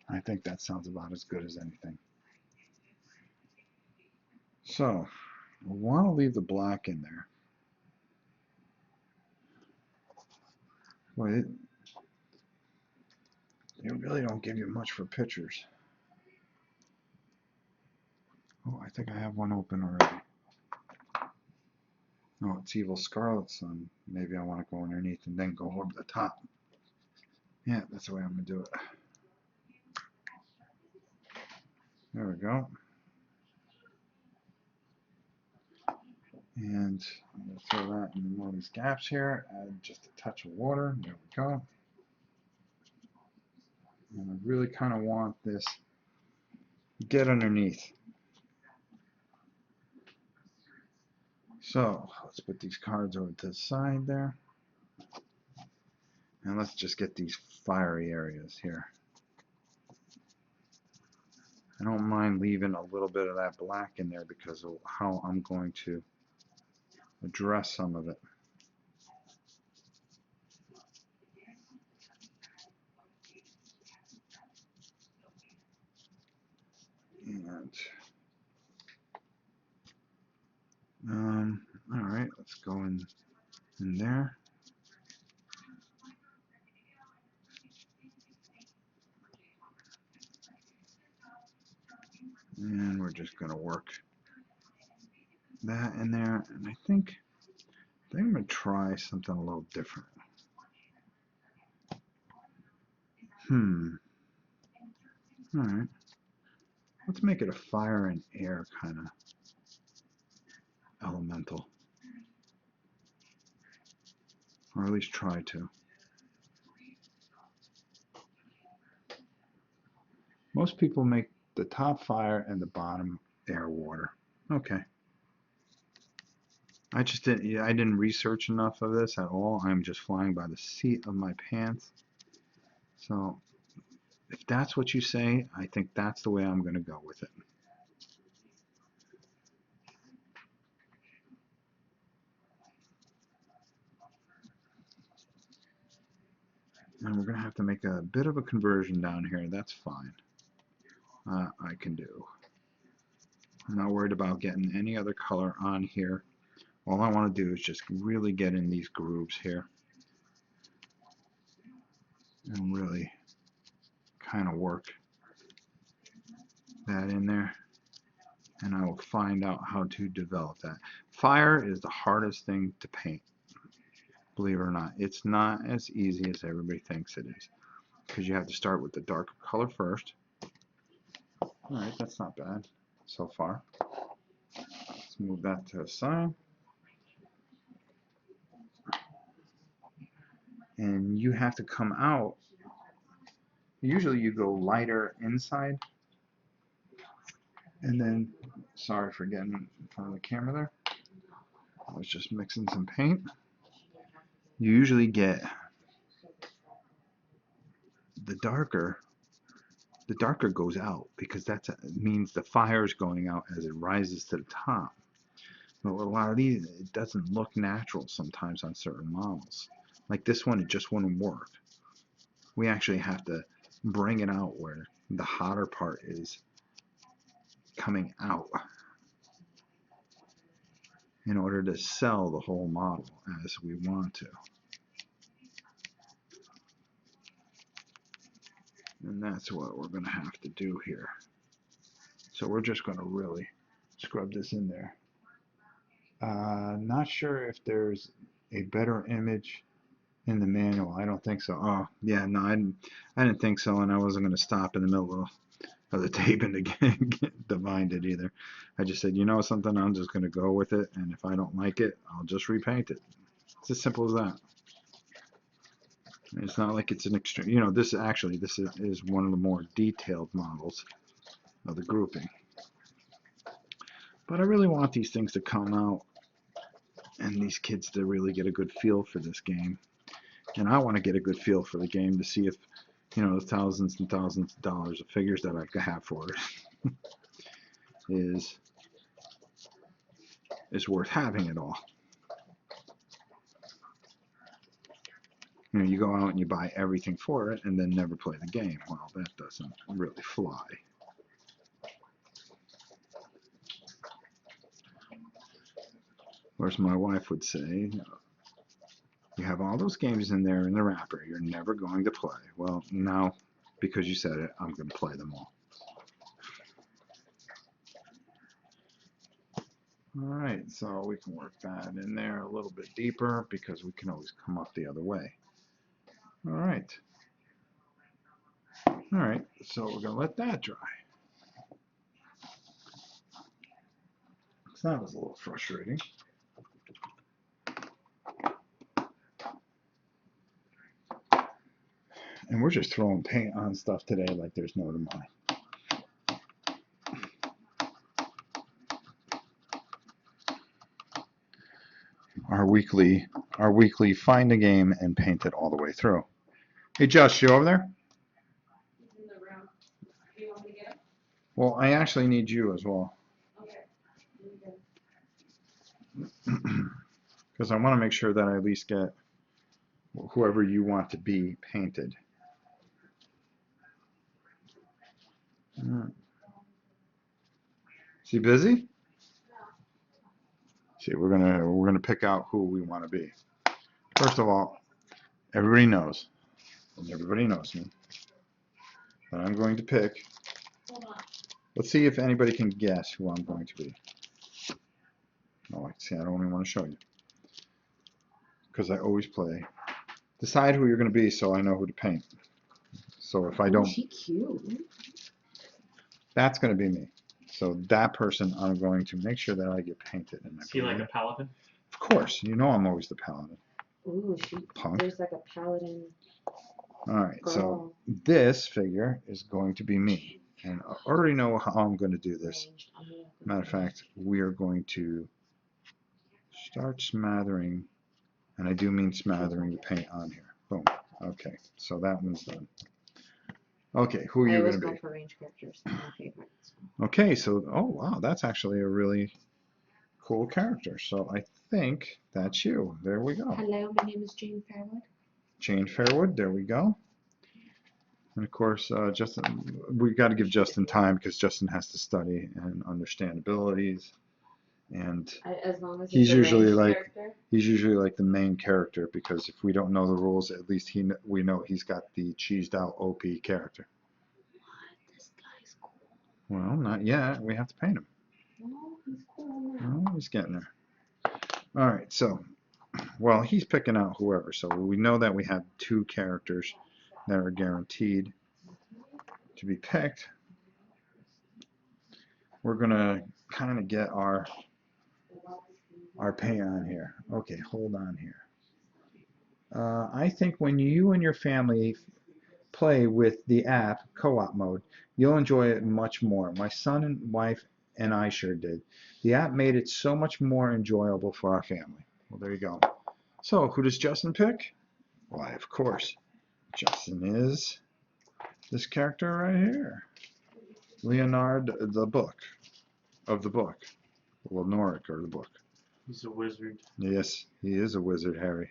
I think that sounds about as good as anything. So, we want to leave the black in there. Boy, they really don't give you much for pictures. Oh, I think I have one open already. No, it's Evil Scarlet Sun. Maybe I want to go underneath and then go over the top. Yeah, that's the way I'm going to do it. There we go. And I'm going to throw that in one of these gaps here. Add just a touch of water. There we go. And I really kind of want this to get underneath. So let's put these cards over to the side there. And let's just get these fiery areas here. I don't mind leaving a little bit of that black in there because of how I'm going to address some of it. And all right, let's go in there. And we're just going to work that in there. And I think I'm going to try something a little different. All right. Let's make it a fire and air kind of elemental. Or at least try to. Most people make the top fire and the bottom air water. Okay. I didn't research enough of this at all. I'm just flying by the seat of my pants. So if that's what you say, I think that's the way I'm going to go with it. And we're going to have to make a bit of a conversion down here. That's fine. I can do. I'm not worried about getting any other color on here. All I want to do is just really get in these grooves here. And really kind of work that in there, and I will find out how to develop that. Fire is the hardest thing to paint, believe it or not. It's not as easy as everybody thinks it is, because you have to start with the darker color first. Alright, that's not bad so far. Let's move that to the side. And you have to come out, usually you go lighter inside, and then, sorry for getting in front of the camera there, I was just mixing some paint. You usually get the darker goes out, because that means the fire is going out as it rises to the top. But with a lot of these, it doesn't look natural sometimes on certain models. Like this one, it just wouldn't work. We actually have to bring it out where the hotter part is coming out in order to sell the whole model as we want to. And that's what we're going to have to do here. So we're just going to really scrub this in there. Not sure if there's a better image in the manual. I don't think so. Oh, yeah, no, I didn't think so, and I wasn't going to stop in the middle of the tape and to bind it either. I just said, you know something, I'm just going to go with it, and if I don't like it, I'll just repaint it. It's as simple as that. It's not like it's an extreme, you know, this is one of the more detailed models of the grouping. But I really want these things to come out and these kids to really get a good feel for this game. And I want to get a good feel for the game to see if, you know, the thousands and thousands of dollars of figures that I have for it is worth having it all. You know, you go out and you buy everything for it and then never play the game. Well, that doesn't really fly. Or as my wife would say, you have all those games in there in the wrapper you're never going to play. Well, now, because you said it, I'm going to play them all. Alright, so we can work that in there a little bit deeper because we can always come up the other way. Alright. Alright, so we're going to let that dry. So that was a little frustrating. And we're just throwing paint on stuff today like there's no tomorrow. Our weekly find a game and paint it all the way through. Hey Josh, you over there? He's in the room. Do you want me to get him? Well, I actually need you as well. Okay. Because I want to make sure that I at least get whoever you want to be painted. Is he busy? See, we're gonna pick out who we want to be. First of all, everybody knows, and everybody knows me, that I'm going to pick. Hold on. Let's see if anybody can guess who I'm going to be. Oh, see, I don't even want to show you, because I always play. Decide who you're going to be, so I know who to paint. So if I don't, She cute. that's going to be me. So that person, I'm going to make sure that I get painted. Is he like a paladin? Of course, you know I'm always the paladin. Ooh, she. Punk. There's like a paladin. All right, so Girl. this figure is going to be me, and I already know how I'm going to do this. Ranged. I'm gonna- Matter of fact, we are going to start smattering, and I do mean smattering the paint on here. Boom. Okay, so that one's done. Okay, who are I you always going to go be? for range characters. They're my favorite. Okay, so, oh wow, that's actually a really cool character. So I think that's you. There we go. Hello, my name is Jane Fairwood. Jane Fairwood, there we go. And of course, Justin, we got to give Justin time because Justin has to study and understand abilities. And As long as He's it's a usually ranged like- character. he's usually like the main character because if we don't know the rules, at least we know he's got the cheesed out OP character. Well, not yet. We have to paint him. No, he's cool now. Oh, he's getting there. All right, so, well, he's picking out whoever. So we know that we have 2 characters that are guaranteed to be picked. We're gonna kind of get our paint on here. Okay, hold on here. I think when you and your family play with the app co-op mode, you'll enjoy it much more. My son and wife and I sure did. The app made it so much more enjoyable for our family. Well, there you go. So, who does Justin pick? Why, of course, Justin is this character right here. Leonard the book. Of the book. Lenoric or the book. He's a wizard. Yes, he is a wizard, Harry.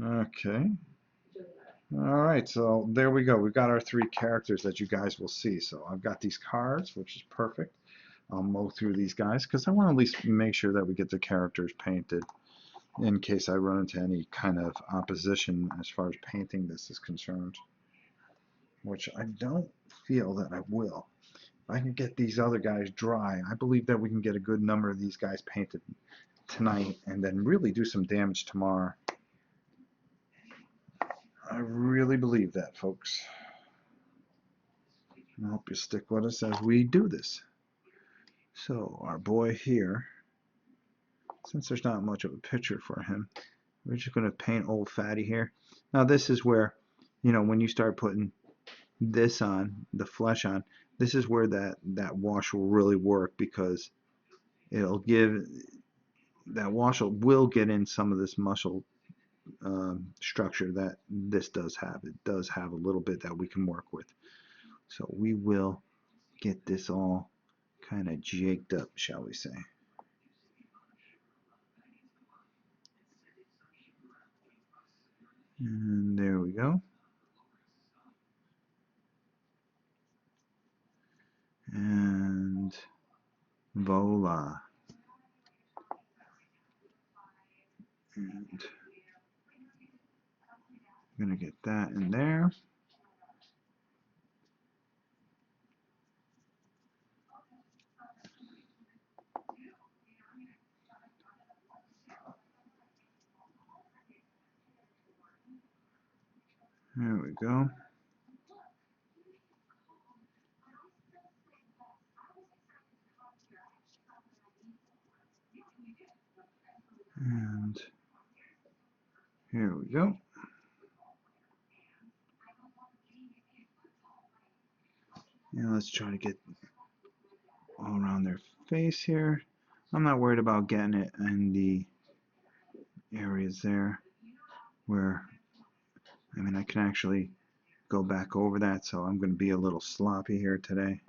Okay. All right, so there we go. We've got our 3 characters that you guys will see. So I've got these cards, which is perfect. I'll mow through these guys because I want to at least make sure that we get the characters painted in case I run into any kind of opposition as far as painting this is concerned, which I don't feel that I will. If I can get these other guys dry, I believe that we can get a good number of these guys painted tonight and then really do some damage tomorrow. I really believe that, folks. I hope you stick with us as we do this. So, our boy here, since there's not much of a picture for him, we're just going to paint old Fatty here. Now, this is where, you know, when you start putting this on, the flesh on, this is where that wash will really work because it'll give, that wash will get in some of this muscle structure that this does have. It does have a little bit that we can work with. So we will get this all kind of jaked up, shall we say. And there we go. And voila. And I'm going to get that in there. There we go. And here we go. Now let's try to get all around their face here. I'm not worried about getting it in the areas there where, I mean, I can actually go back over that, so I'm going to be a little sloppy here today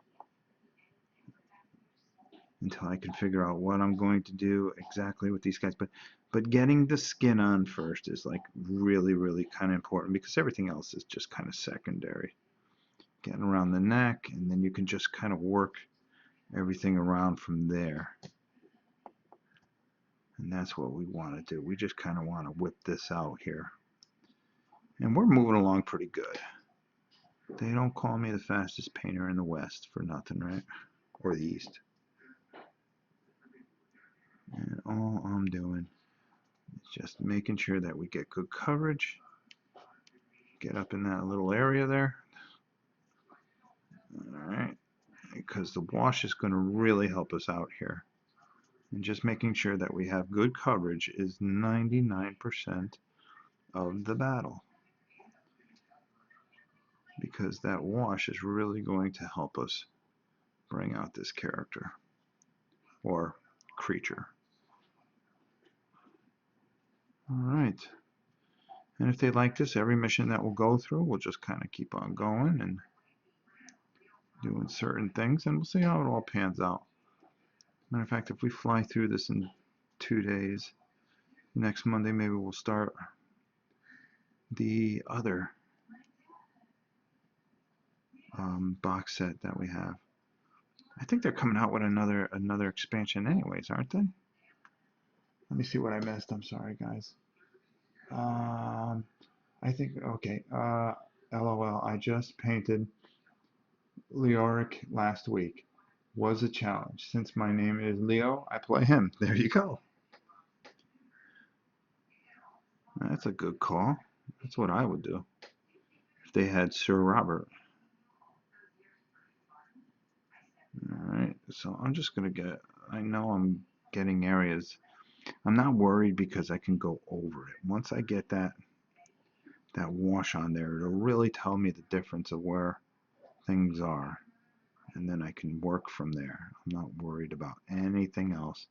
until I can figure out what I'm going to do exactly with these guys. But getting the skin on first is like really kind of important because everything else is just kind of secondary. Getting around the neck, and then you can just kind of work everything around from there. And that's what we want to do. We just kind of want to whip this out here. And we're moving along pretty good. They don't call me the fastest painter in the West for nothing, right? Or the East. And all I'm doing is just making sure that we get good coverage. Get up in that little area there. Alright. Because the wash is going to really help us out here. And just making sure that we have good coverage is 99% of the battle. Because that wash is really going to help us bring out this character. Or creature. Alright. And if they like this, every mission that we'll go through, we'll just kind of keep on going and doing certain things, and we'll see how it all pans out. Matter of fact, if we fly through this in 2 days, next Monday maybe we'll start the other box set that we have. I think they're coming out with another expansion anyways, aren't they? Let me see what I missed. I'm sorry, guys. I think, okay. LOL, I just painted Leoric last week. Was a challenge. Since my name is Leo, I play him. There you go. That's a good call. That's what I would do if they had Sir Robert. Alright, so I'm just going to get, I know I'm getting areas. I'm not worried because I can go over it. Once I get that wash on there, it'll really tell me the difference of where things are. And then I can work from there. I'm not worried about anything else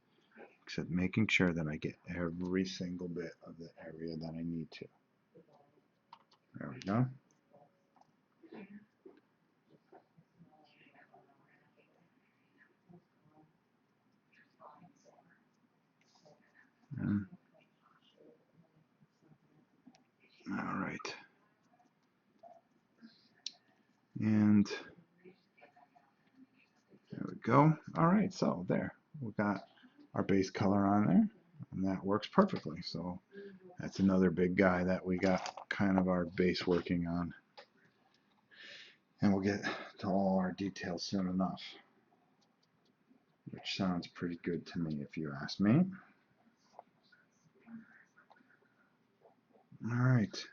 except making sure that I get every single bit of the area that I need to. There we go. All right. And there we go. All right, so there. We got our base color on there, and that works perfectly. So that's another big guy that we got kind of our base working on. And we'll get to all our details soon enough, which sounds pretty good to me if you ask me. All right.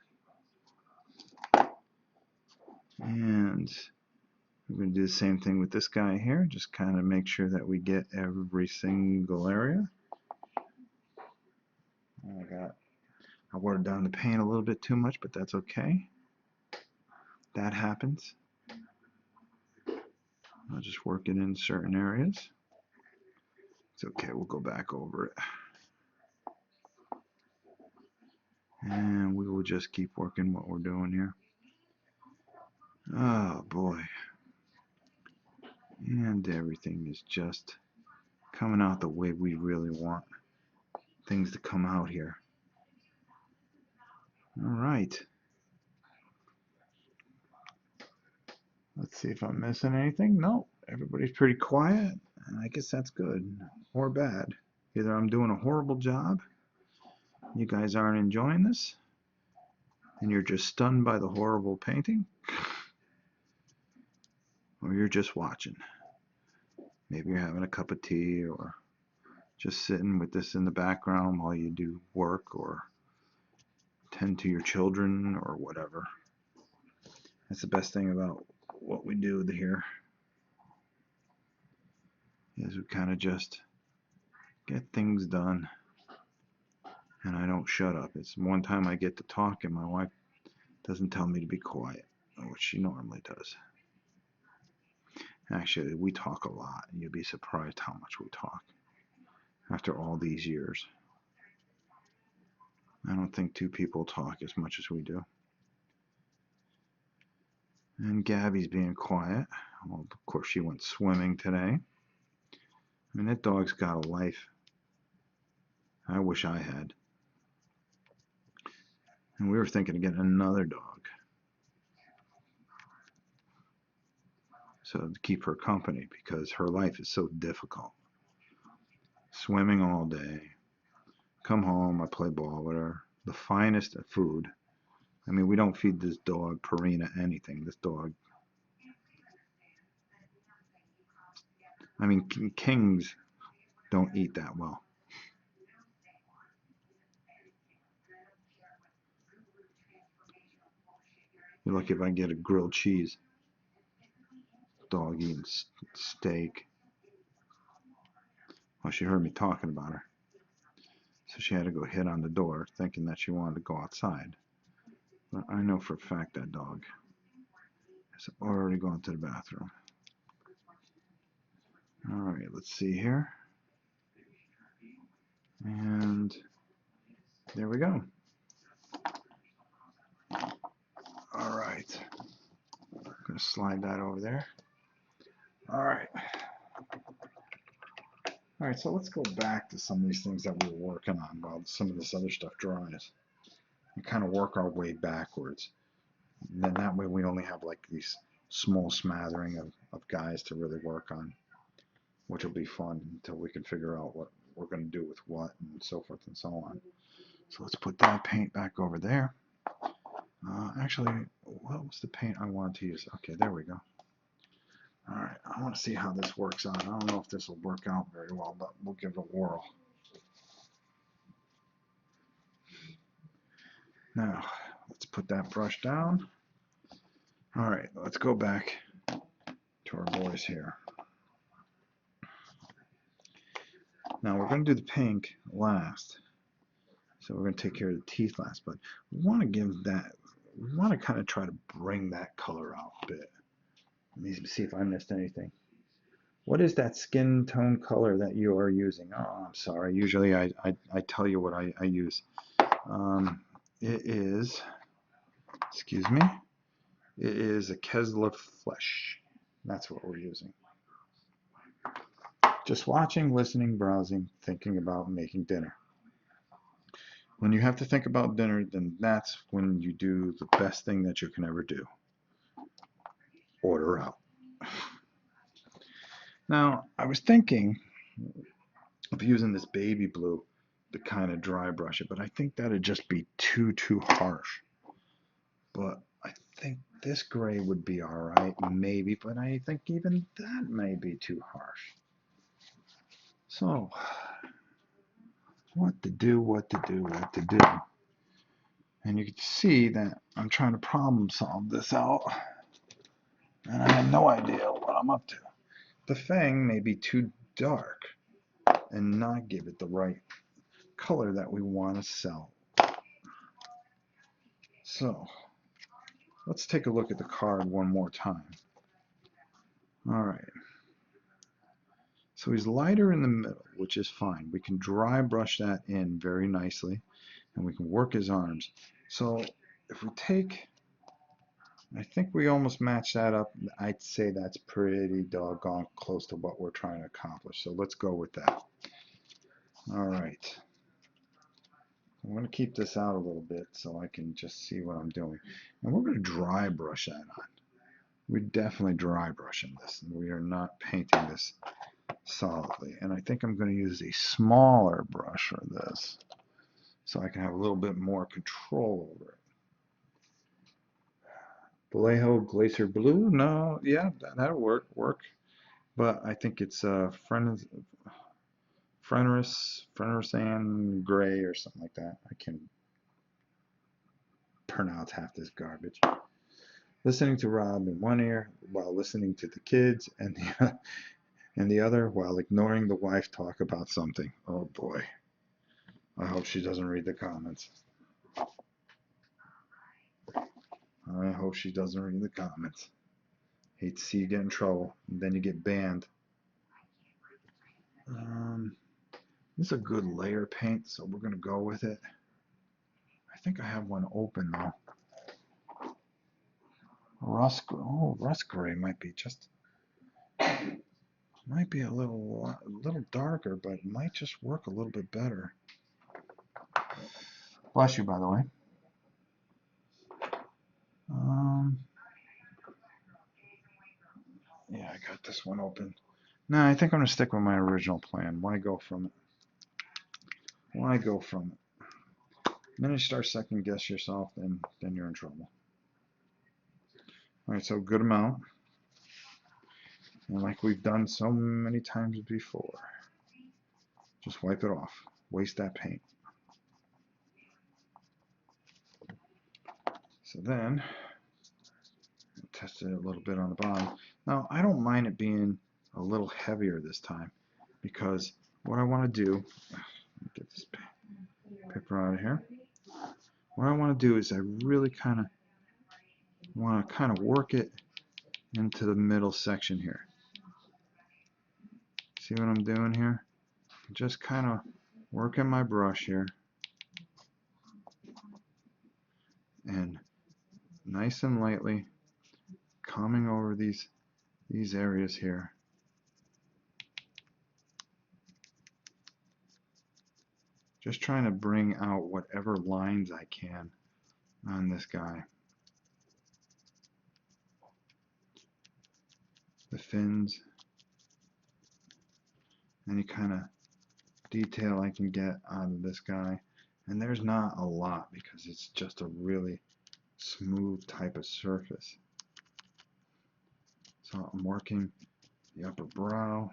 And we're going to do the same thing with this guy here, just kind of make sure that we get every single area. I watered down the paint a little bit too much, but that's okay. That happens. I'll just work it in certain areas. It's okay, we'll go back over it. And we will just keep working what we're doing here. Oh boy. And everything is just coming out the way we really want things to come out here. All right. Let's see if I'm missing anything. No, everybody's pretty quiet. And I guess that's good or bad. Either I'm doing a horrible job, you guys aren't enjoying this, and you're just stunned by the horrible painting, or you're just watching. Maybe you're having a cup of tea or just sitting with this in the background while you do work or tend to your children or whatever. That's the best thing about what we do here, is we kind of just get things done, and I don't shut up. It's one time I get to talk and my wife doesn't tell me to be quiet, which she normally does. Actually, we talk a lot, and you'll be surprised how much we talk after all these years. I don't think two people talk as much as we do. And Gabby's being quiet. Well, of course, she went swimming today. I mean, that dog's got a life I wish I had. And we were thinking of getting another dog, so to keep her company, because her life is so difficult. Swimming all day, come home, I play ball with her, the finest of food. I mean, we don't feed this dog, Purina, anything. This dog, I mean, kings don't eat that well. You're lucky if I can get a grilled cheese. Dog eating steak. Well, she heard me talking about her, so she had to go hit on the door thinking that she wanted to go outside. But I know for a fact that dog has already gone to the bathroom. Alright, let's see here. And there we go. Alright. I'm going to slide that over there. Alright. Alright, so let's go back to some of these things that we were working on while some of this other stuff dries. And kind of work our way backwards. And then that way we only have like these small smattering of guys to really work on, which will be fun until we can figure out what we're going to do with what and so forth and so on. So let's put that paint back over there. Actually, what was the paint I wanted to use? Okay, there we go. All right, I want to see how this works out. I don't know if this will work out very well, but we'll give it a whirl. Now, let's put that brush down. All right, let's go back to our boys here. Now, we're going to do the pink last. So we're going to take care of the teeth last, but we want to give that, we want to kind of try to bring that color out a bit. Let me see if I missed anything. What is that skin tone color that you are using? Oh, I'm sorry. Usually I tell you what I use. It is, excuse me, it is a Kesla Flesh. That's what we're using. Just watching, listening, browsing, thinking about making dinner. When you have to think about dinner, then that's when you do the best thing that you can ever do. Order out. Now, I was thinking of using this baby blue to kind of dry brush it, but I think that'd just be too harsh. But I think this gray would be all right, maybe, but I think even that may be too harsh. So, what to do, what to do, what to do. And you can see that I'm trying to problem solve this out, and I have no idea what I'm up to. The fang may be too dark and not give it the right color that we want to sell. So, let's take a look at the card one more time. All right. So he's lighter in the middle, which is fine. We can dry brush that in very nicely, and we can work his arms. So if we take, I think we almost match that up. I'd say that's pretty doggone close to what we're trying to accomplish. So let's go with that. All right. I'm going to keep this out a little bit so I can just see what I'm doing. And we're going to dry brush that on. We're definitely dry brushing this. We are not painting this solidly. And I think I'm going to use a smaller brush for this so I can have a little bit more control over it. Vallejo Glacier Blue? No, yeah, that'll work. But I think it's Fenris Gray or something like that. I can pronounce half this garbage. Listening to Rob in one ear while listening to the kids, and the other while ignoring the wife talk about something. Oh boy. I hope she doesn't read the comments. I hope she doesn't read the comments. Hate to see you get in trouble, and then you get banned. This is a good layer paint, so we're going to go with it. I think I have one open though. Rust gray might be a little darker, but might just work a little bit better. Bless you, by the way. Yeah, I got this one open. No, I think I'm going to stick with my original plan. Why go from it? Why go from it? And then you start second guess yourself, then you're in trouble. All right, so good amount. And like we've done so many times before, just wipe it off. Waste that paint. So then, test it a little bit on the bottom. Now, I don't mind it being a little heavier this time, because what I want to do, get this paper out of here. What I want to do is I really kind of want to work it into the middle section here. See what I'm doing here? Just kind of working my brush here, and nice and lightly combing over these areas here. Just trying to bring out whatever lines I can on this guy. The fins, any kind of detail I can get out of this guy. And there's not a lot because it's just a really smooth type of surface. So I'm working the upper brow.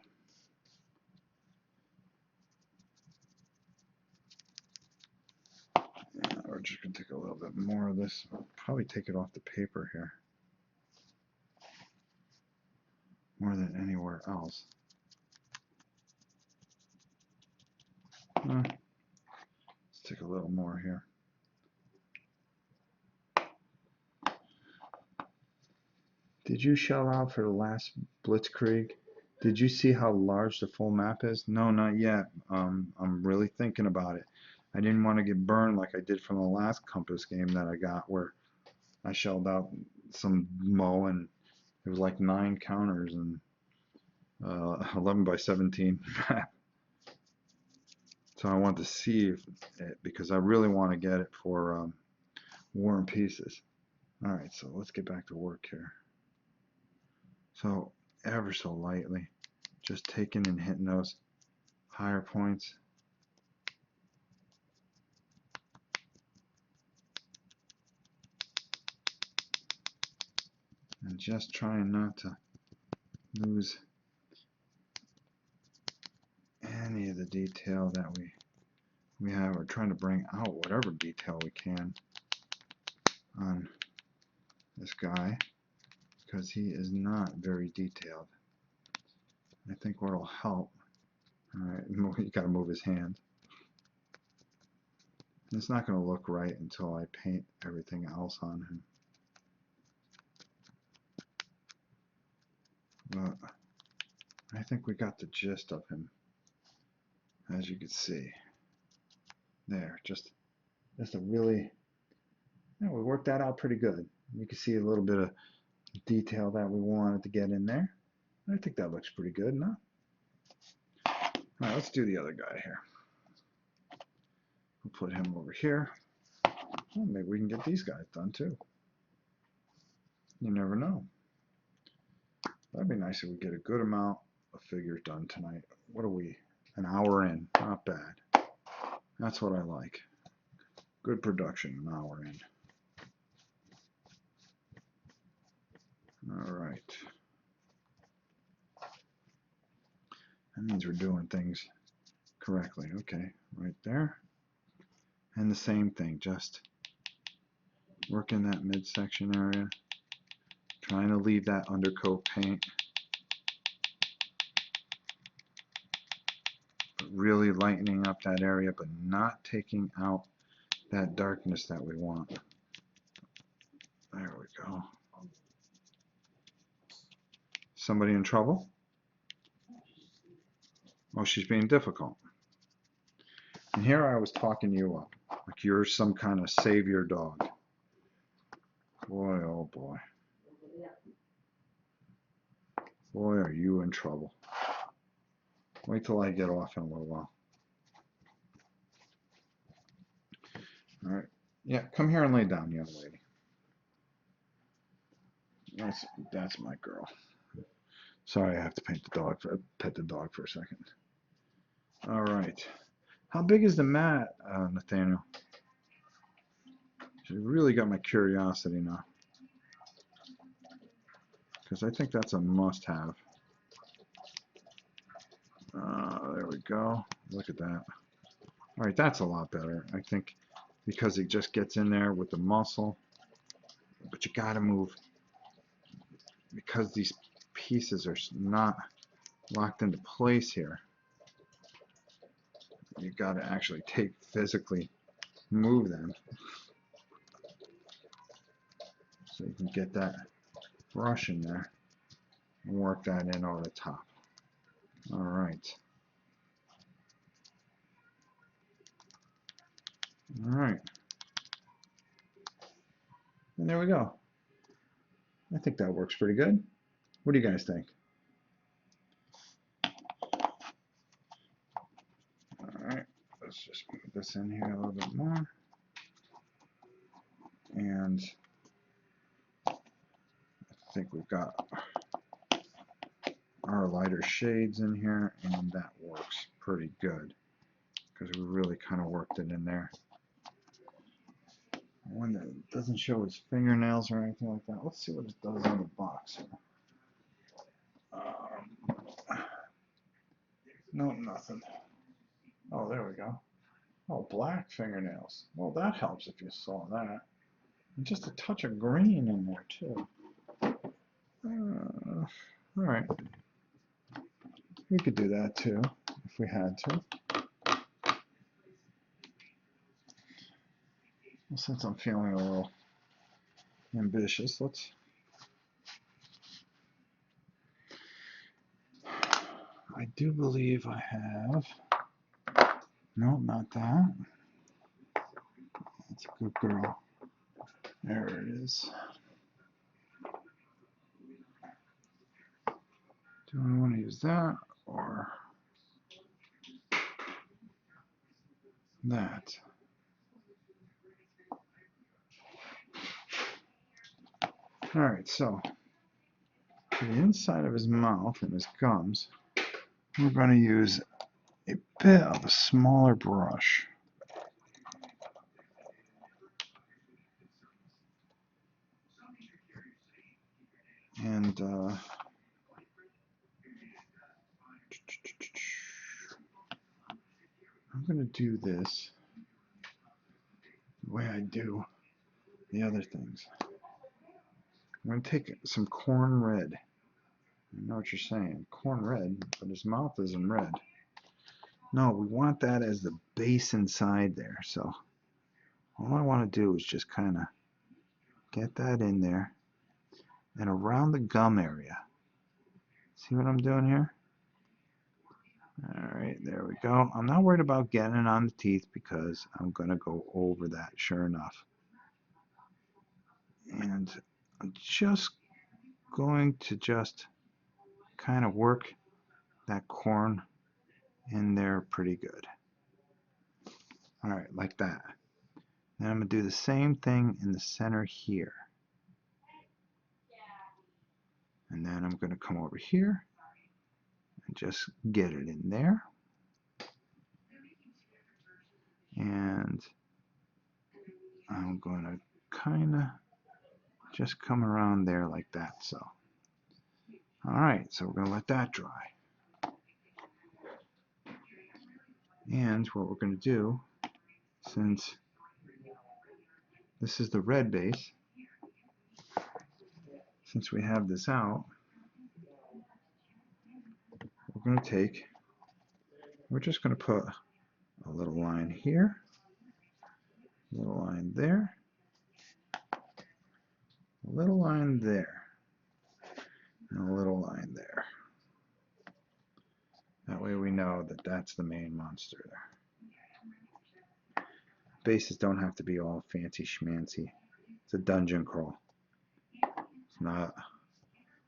We're just going to take a little bit more of this. I'll probably take it off the paper here. More than anywhere else. Let's take a little more here. Did you shell out for the last Blitzkrieg? Did you see how large the full map is? No, not yet. I'm really thinking about it. I didn't want to get burned like I did from the last Compass game that I got, where I shelled out some Mo and it was like 9 counters and 11 by 17 map. So I want to see if it, because I really want to get it for War and Pieces. Alright, so let's get back to work here. So ever so lightly, just taking and hitting those higher points. And just trying not to lose any of the detail that we have. We're trying to bring out whatever detail we can on this guy, because he is not very detailed. I think what will help, alright, you gotta move his hand. It's not going to look right until I paint everything else on him. But I think we got the gist of him, as you can see. There, just a really, we worked that out pretty good. You can see a little bit of detail that we wanted to get in there. I think that looks pretty good, no? Alright, let's do the other guy here. We'll put him over here. Well, maybe we can get these guys done too. You never know. That'd be nice if we get a good amount of figures done tonight. What are we? An hour in. Not bad. That's what I like. Good production, an hour in. Alright. That means we're doing things correctly. Okay, right there. And the same thing, just working that midsection area. Trying to leave that undercoat paint. But really lightening up that area, but not taking out that darkness that we want. There we go. Somebody in trouble? Oh, she's being difficult. And here I was talking you up, like you're some kind of savior dog. Boy, oh boy. Boy, are you in trouble. Wait till I get off in a little while. Alright. Yeah, come here and lay down, young lady. That's my girl. Sorry, I have to paint the dog pet the dog for a second. Alright. How big is the mat, Nathaniel? You really got my curiosity now. Because I think that's a must-have. There we go. Look at that. Alright, that's a lot better. I think because it just gets in there with the muscle. But you gotta move. Because these pieces are not locked into place here. You gotta actually physically move them. So you can get that brush in there and work that in over the top. Alright. Alright. And there we go. I think that works pretty good. What do you guys think? Alright. Let's just put this in here a little bit more. And I think we've got our lighter shades in here, and that works pretty good because we really kind of worked it in there. One that doesn't show his fingernails or anything like that. Let's see what it does on the box here. No, nothing. Oh, there we go. Oh, black fingernails. Well, that helps if you saw that. And just a touch of green in there, too. All right. We could do that, too, if we had to. Well, since I'm feeling a little ambitious, let's... I do believe I have... No, not that. That's a good girl. There it is. Do I want to use that or that? All right, so for the inside of his mouth and his gums, we're going to use a bit of a smaller brush. And I'm going to do this the way I do the other things. I'm going to take some corn red. I know what you're saying, corn red, but his mouth isn't red. No, we want that as the base inside there. So all I want to do is just kind of get that in there and around the gum area. See what I'm doing here? All right, there we go. I'm not worried about getting it on the teeth because I'm going to go over that, sure enough. And I'm just going to kind of work that corn in there pretty good. All right, like that. Then I'm going to do the same thing in the center here. And then I'm going to come over here and just get it in there. And I'm going to kind of just come around there like that. So, all right, so we're going to let that dry. And what we're going to do, since this is the red base, since we have this out, we're just going to put a little line here, a little line there, a little line there, and a little line there. That way we know that that's the main monster there. Bases don't have to be all fancy schmancy. It's a dungeon crawl. It's not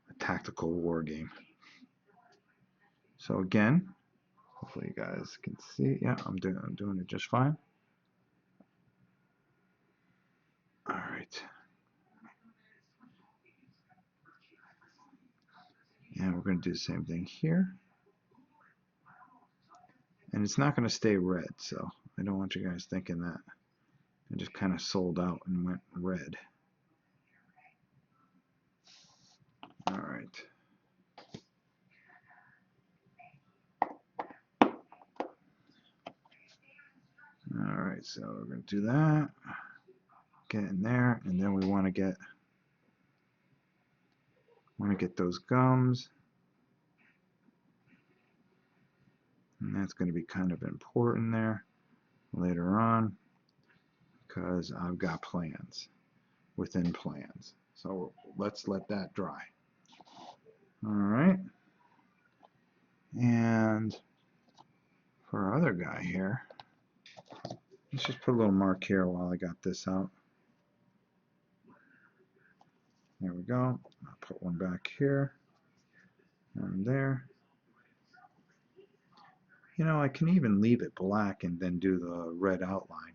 a tactical war game. So again, hopefully you guys can see. Yeah, I'm doing it just fine. All right. And we're going to do the same thing here. And it's not going to stay red, so I don't want you guys thinking that I just kind of sold out and went red. All right. All right, so we're going to do that. Get in there, and then we want to get those gums. And that's going to be kind of important there later on because I've got plans within plans. So let's let that dry. All right. And for our other guy here, let's just put a little mark here while I got this out. There we go. I'll put one back here and there. You know, I can even leave it black and then do the red outline.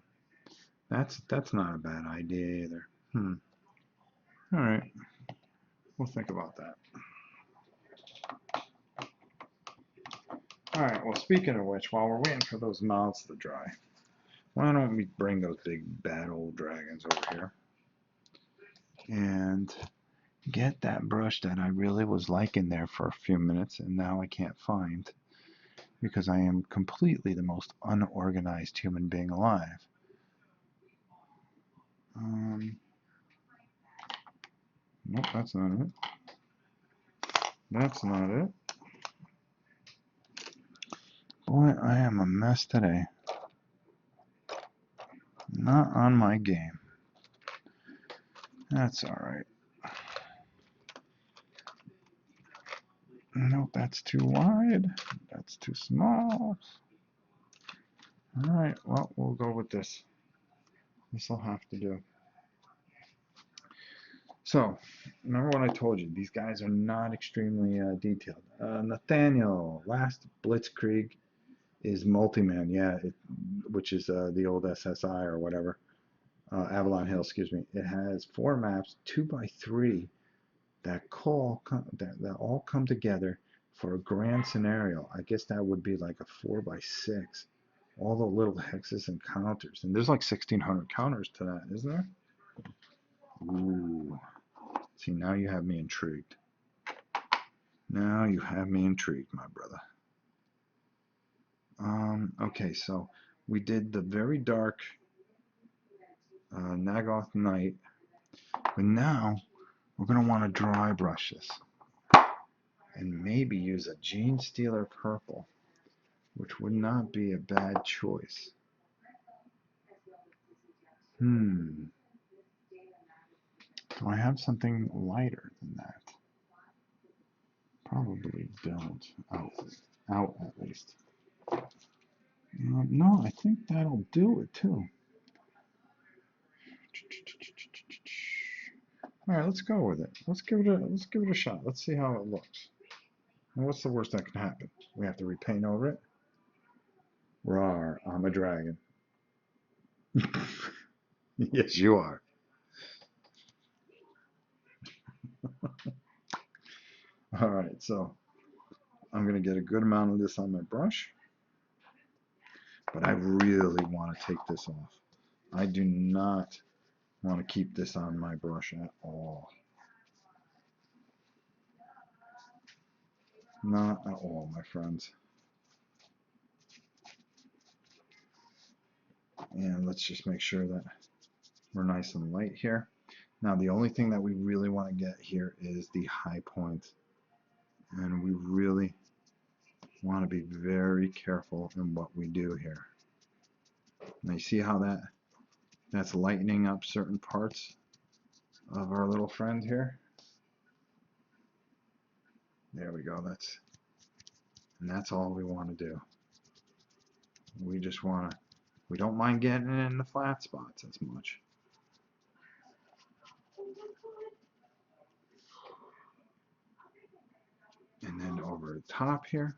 That's not a bad idea either. All right. We'll think about that. All right. Well, speaking of which, while we're waiting for those mouths to dry, why don't we bring those big bad old dragons over here and get that brush that I really was liking there for a few minutes and now I can't find because I am completely the most unorganized human being alive. Nope, that's not it. That's not it. Boy, I am a mess today. Not on my game. That's alright. Nope, that's too wide. That's too small. Alright, well, we'll go with this. This'll have to do. So, remember what I told you. These guys are not extremely detailed. Nathaniel, last Blitzkrieg is multi-man, yeah, which is the old SSI or whatever. Avalon Hill, excuse me. It has 4 maps, 2x3, that all come together for a grand scenario. I guess that would be like a 4x6. All the little hexes and counters. And there's like 1,600 counters to that, isn't there? Ooh. See, now you have me intrigued. Now you have me intrigued, my brother. Okay, so we did the very dark Naggoth Night, but now we're going to want to dry brush this and maybe use a Genestealer Purple, which would not be a bad choice. Do I have something lighter than that? Probably don't. Out at least. No, I think that'll do it too. All right, let's go with it. Let's give it a shot. Let's see how it looks. And what's the worst that can happen? We have to repaint over it. Rawr, I'm a dragon. Yes, you are. All right, so I'm going to get a good amount of this on my brush, but I really want to take this off. I do not want to keep this on my brush at all. Not at all, my friends. And let's just make sure that we're nice and light here. Now the only thing that we really want to get here is the high point. And we really want to be very careful in what we do here. Now you see how that's lightening up certain parts of our little friend here. There we go. That's all we want to do. We just want to, we don't mind getting in the flat spots as much. And then over the top here.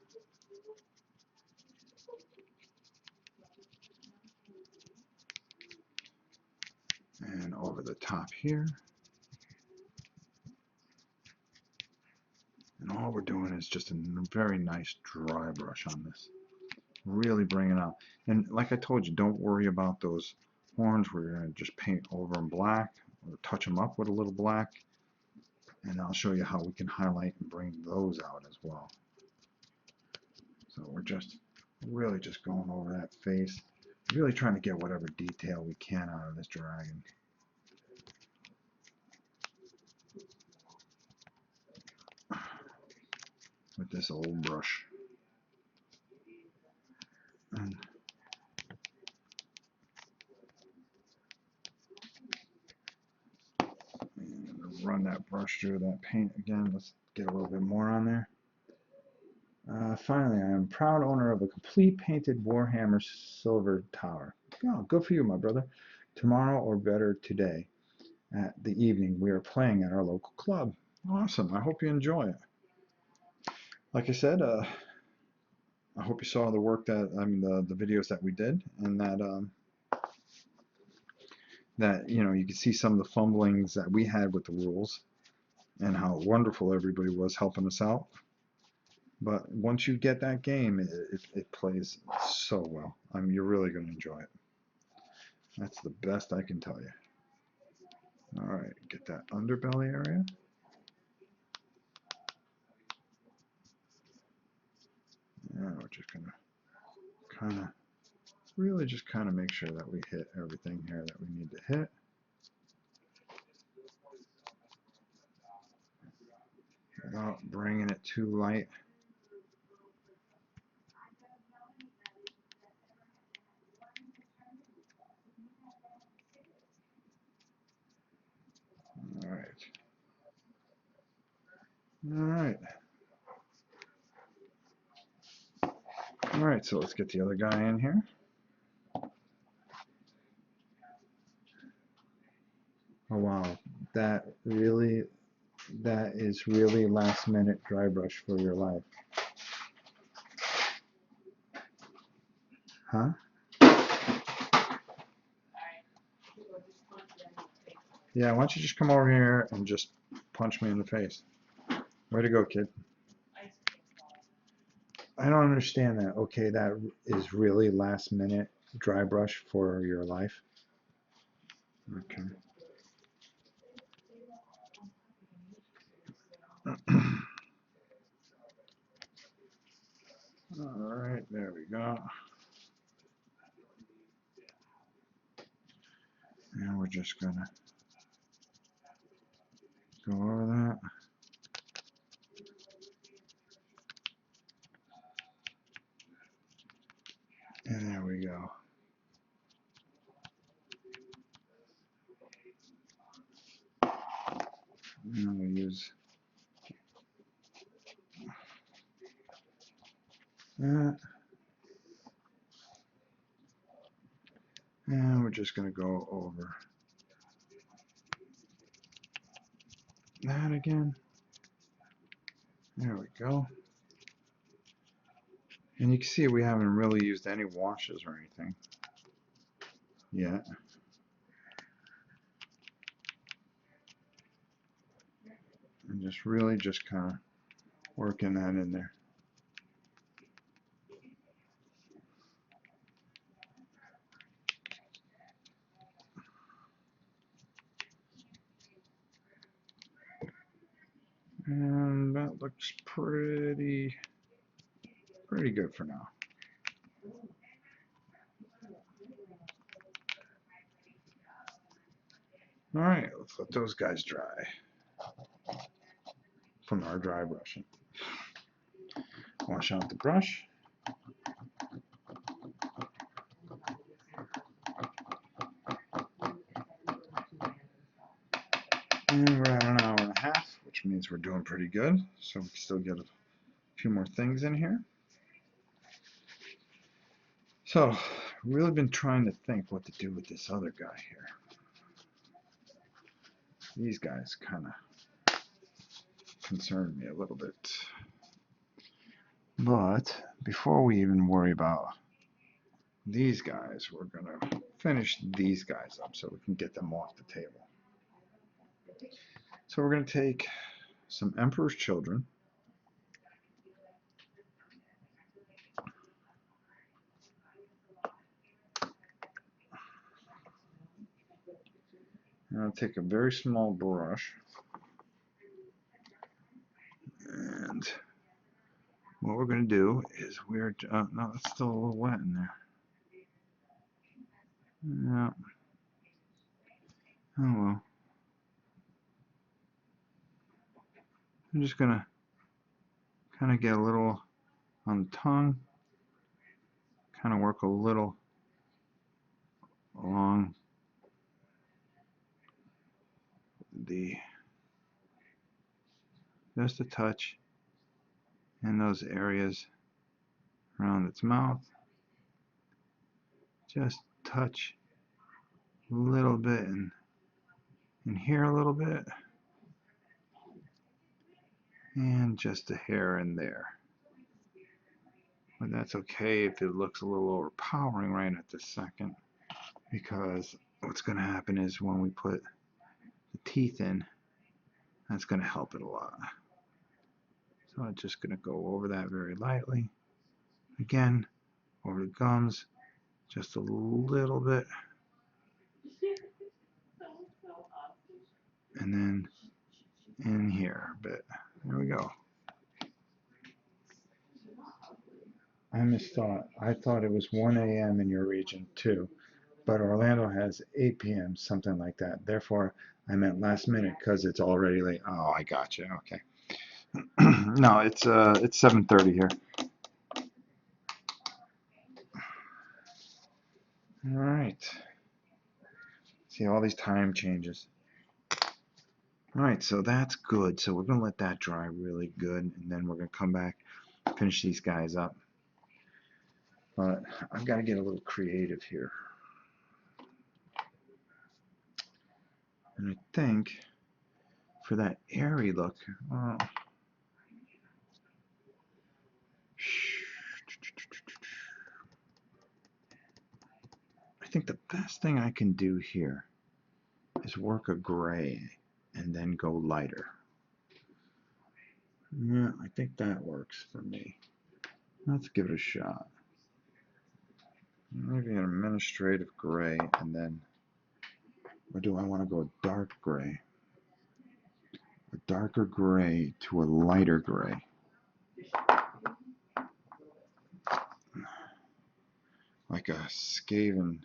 And over the top here. And all we're doing is just a very nice dry brush on this. Really bring it out. And like I told you, don't worry about those horns where you're going to just paint over them black or touch them up with a little black. And I'll show you how we can highlight and bring those out as well. So we're just really just going over that face, really trying to get whatever detail we can out of this dragon. With this old brush. And run that brush through that paint again. Let's get a little bit more on there. Finally, I am proud owner of a complete painted Warhammer Silver Tower. Oh, good for you, my brother. Tomorrow or better today at the evening, we are playing at our local club. Awesome. I hope you enjoy it. Like I said, I hope you saw the work that, the videos that we did, and that you know, you can see some of the fumblings that we had with the rules and how wonderful everybody was helping us out. But once you get that game, it plays so well. You're really going to enjoy it. That's the best I can tell you. All right, get that underbelly area. And we're just gonna kind of, really just kind of make sure that we hit everything here that we need to hit. Without bringing it too light. All right. All right. All right, so let's get the other guy in here. Oh wow, that is really last minute dry brush for your life. Huh? Yeah, why don't you just come over here and just punch me in the face. Way to go, kid. I don't understand that. Okay, that is really last minute dry brush for your life. Okay. All right, there we go. And we're just gonna go over that. And there we go. And we'll use that. And we're just gonna go over that again. There we go. And you can see we haven't really used any washes or anything yet. And just really just kind of working that in there. And that looks pretty good for now. All right, let's let those guys dry from our dry brushing. Wash out the brush. And we're at an hour and a half, which means we're doing pretty good. So we can still get a few more things in here. So, really been trying to think what to do with this other guy here. These guys kind of concern me a little bit. But before we even worry about these guys, we're going to finish these guys up so we can get them off the table. So we're going to take some Emperor's Children. And I'll take a very small brush. And what we're going to do is no, it's still a little wet in there. Yeah. Oh well. I'm just going to kind of get a little on the tongue. Kind of work a little along just a touch in those areas around its mouth. Just touch a little bit in here a little bit. And just a hair in there. But that's okay if it looks a little overpowering right at this second, because what's going to happen is when we put the teeth in, that's going to help it a lot. So I'm just going to go over that very lightly. Again, over the gums, just a little bit. and then in here a bit. There we go. I misthought. I thought it was 1 a.m. in your region too, but Orlando has 8 p.m. something like that. Therefore, I meant last minute because it's already late. Oh, I got you. Okay. No, it's 7:30 here. All right. See all these time changes. All right, so that's good. So we're gonna let that dry really good, and then we're gonna come back, finish these guys up. But I've got to get a little creative here. And I think for that airy look, I think the best thing I can do here is work a gray and then go lighter. Yeah, I think that works for me. Let's give it a shot. Maybe an administrative gray and then, or do I want to go dark gray? A darker gray to a lighter gray. Like a Skaven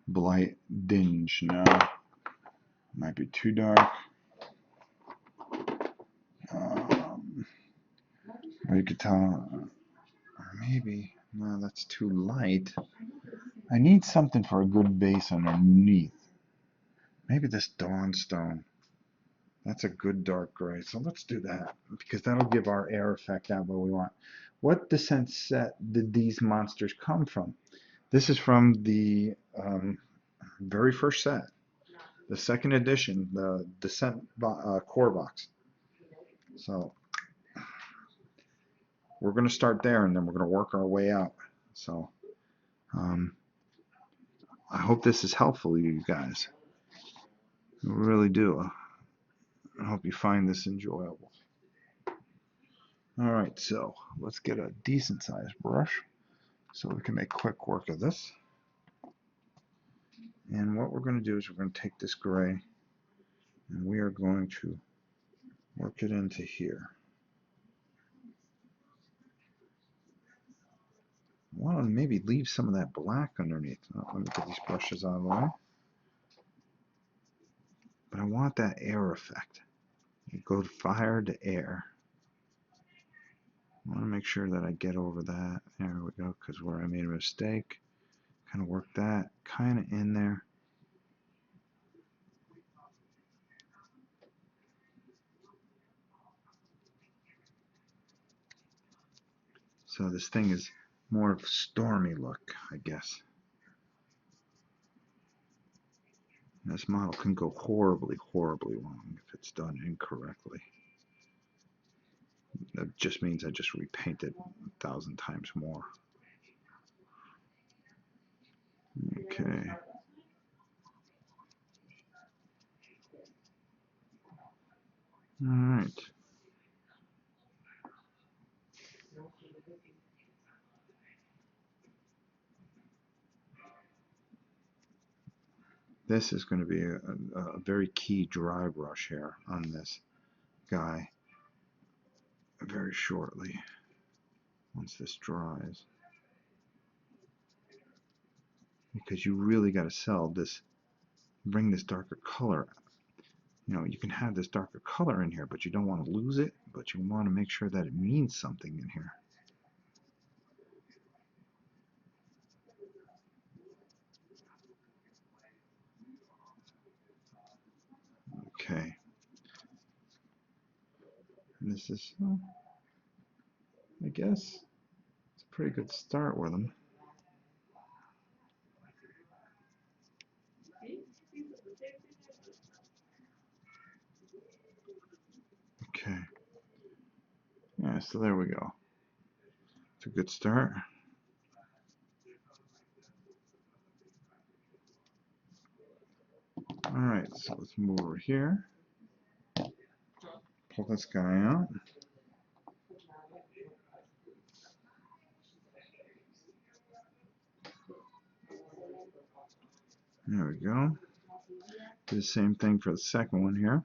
Blight Dinge. No, might be too dark. Or you could tell, or maybe, no, that's too light. I need something for a good base underneath. Maybe this Dawnstone. That's a good dark gray. So let's do that because that'll give our air effect out what we want. What Descent set did these monsters come from? This is from the very first set, the second edition, the Descent core box. So we're going to start there and then we're going to work our way out. So I hope this is helpful to you guys. I really do. I hope you find this enjoyable. Alright, so let's get a decent sized brush so we can make quick work of this. And what we're going to do is we're going to take this gray and we are going to work it into here. I want to maybe leave some of that black underneath. Oh, let me get these brushes out of the way. But I want that air effect. You go to fire to air. I want to make sure that I get over that. There we go, because where I made a mistake. Kind of work that kind of in there. So this thing is more of a stormy look, I guess. This model can go horribly, horribly wrong if it's done incorrectly. That just means I just repaint it 1,000 times more. Okay. All right. This is going to be a very key dry brush here on this guy very shortly once this dries. Because you really got to sell this, bring this darker color. You know, you can have this darker color in here, but you don't want to lose it, but you want to make sure that it means something in here. Okay. And this is, I guess, it's a pretty good start with them. Okay. Yeah, so there we go. It's a good start. Alright, so let's move over here. Pull this guy out. There we go. Do the same thing for the second one here.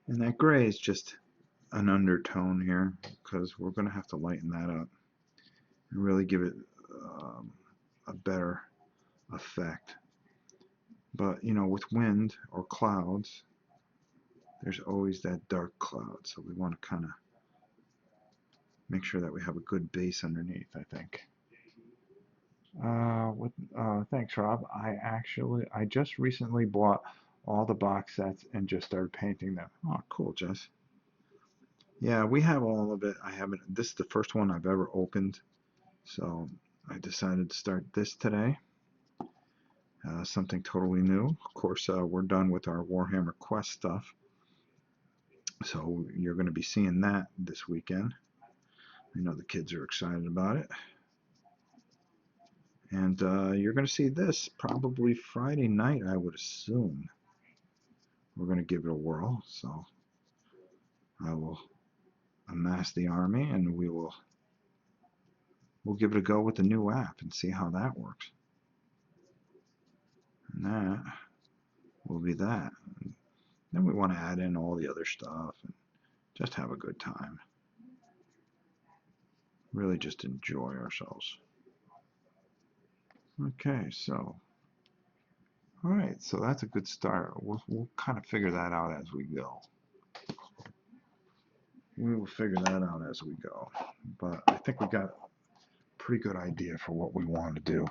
And that gray is just an undertone here because we're going to have to lighten that up and really give it a better effect. But you know, with wind or clouds, there's always that dark cloud, so we want to kind of make sure that we have a good base underneath, I think. Thanks, Rob. I just recently bought all the box sets and just started painting them. Oh, cool, Jess. Yeah, we have all of it. I haven't. This is the first one I've ever opened, so I decided to start this today. Something totally new. Of course, we're done with our Warhammer Quest stuff, so you're going to be seeing that this weekend. I know the kids are excited about it. And you're going to see this probably Friday night, I would assume. We're going to give it a whirl, so I will amass the army and we'll give it a go with the new app and see how that works. And that will be that. And then we want to add in all the other stuff and just have a good time. Really just enjoy ourselves. Okay, so alright, so that's a good start. We'll kind of figure that out as we go. We will figure that out as we go. But I think we got a pretty good idea for what we want to do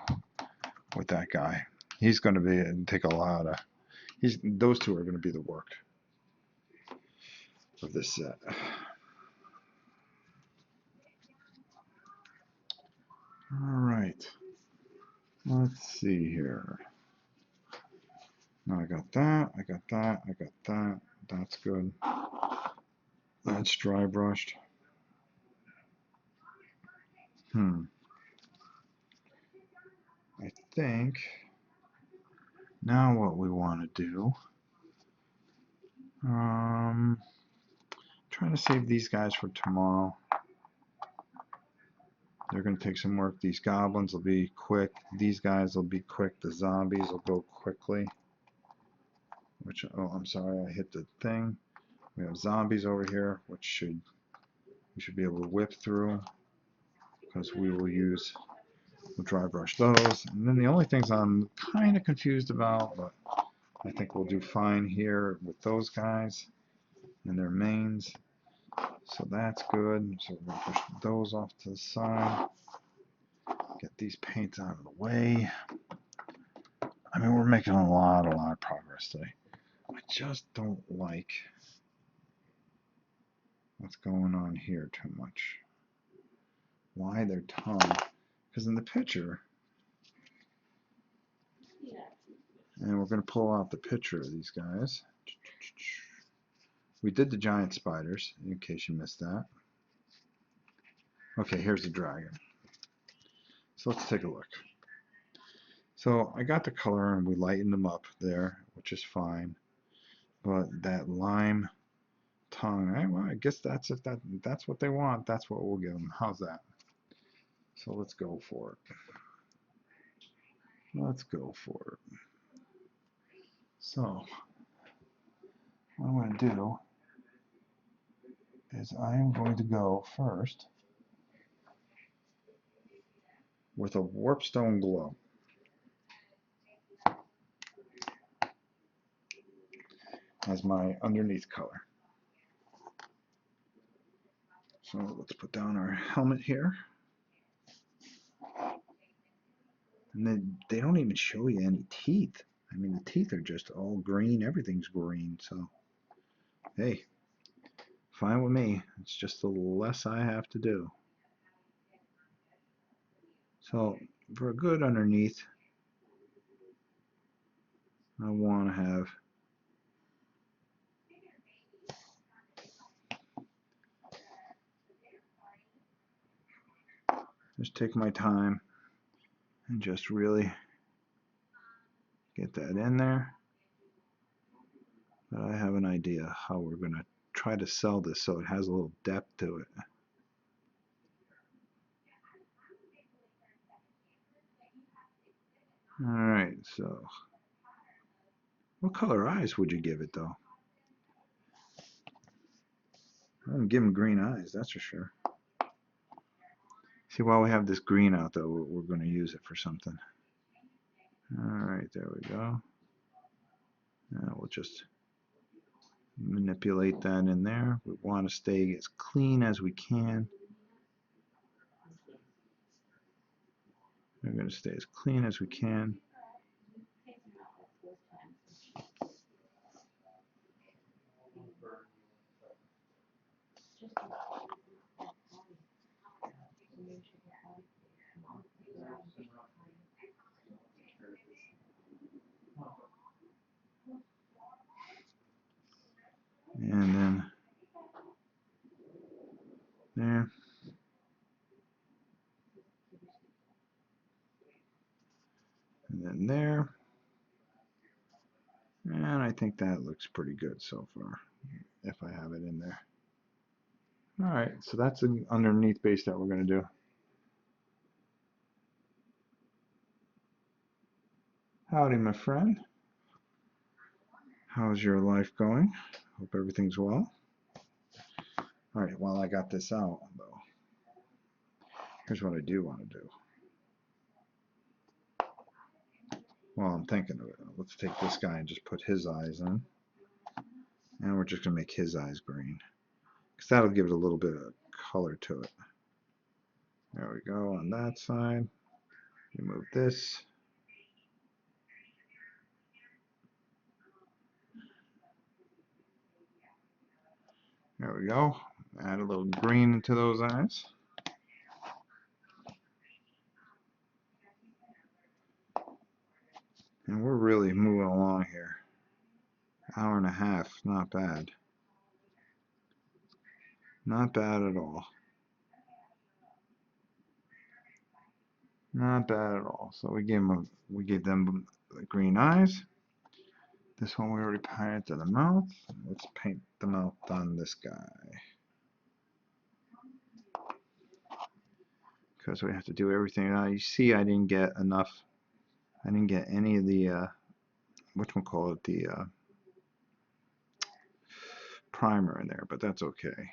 with that guy. He's going to take a lot of. Those two are going to be the work of this set. All right. Let's see here. Now I got that. I got that. I got that. That's good. That's dry brushed. I think now what we want to do, trying to save these guys for tomorrow. They're going to take some work. These goblins will be quick. These guys will be quick. The zombies will go quickly. Which, oh, I'm sorry, I hit the thing. We have zombies over here, which we should be able to whip through because we'll dry brush those. And then the only things I'm kind of confused about, but I think we'll do fine here with those guys and their mains. So that's good. So we're going to push those off to the side. Get these paints out of the way. I mean, we're making a lot of progress today. I just don't like what's going on here too much. Why their tongue? Because in the picture, and we're going to pull out the picture of these guys. We did the giant spiders, in case you missed that. Okay, here's the dragon. So let's take a look. So I got the color and we lightened them up there, which is fine. But that lime tongue, well, I guess that's what they want. That's what we'll give them. How's that? So let's go for it. Let's go for it. So what I'm going to do is I am going to go first with a Warpstone Glow. As my underneath color. So let's put down our helmet here. And then they don't even show you any teeth. I mean, the teeth are just all green. Everything's green. So, hey, fine with me. It's just the less I have to do. So, for a good underneath, I want to have just take my time and just really get that in there. But I have an idea how we're going to try to sell this so it has a little depth to it. Alright, so what color eyes would you give it though? I wouldn't give him green eyes, that's for sure. See, while we have this green out though, we're going to use it for something. Alright, there we go. Now we'll just manipulate that in there. We want to stay as clean as we can. We're going to stay as clean as we can. And then there. And then there. And I think that looks pretty good so far, if I have it in there. Alright, so that's an underneath base that we're going to do. Howdy, my friend. How's your life going? Hope everything's well. Alright, while I got this out, though, here's what I do want to do. Well, I'm thinking of it. Let's take this guy and just put his eyes in. And we're just going to make his eyes green. Because that'll give it a little bit of color to it. There we go on that side. Remove this. There we go. Add a little green into those eyes. And we're really moving along here. Hour and a half, not bad. Not bad at all. Not bad at all. So we gave them the green eyes. This one we already painted the mouth. Let's paint the mouth on this guy. Because we have to do everything. Now you see I didn't get enough. I didn't get any of the whatchamacallit, the primer in there, but that's okay.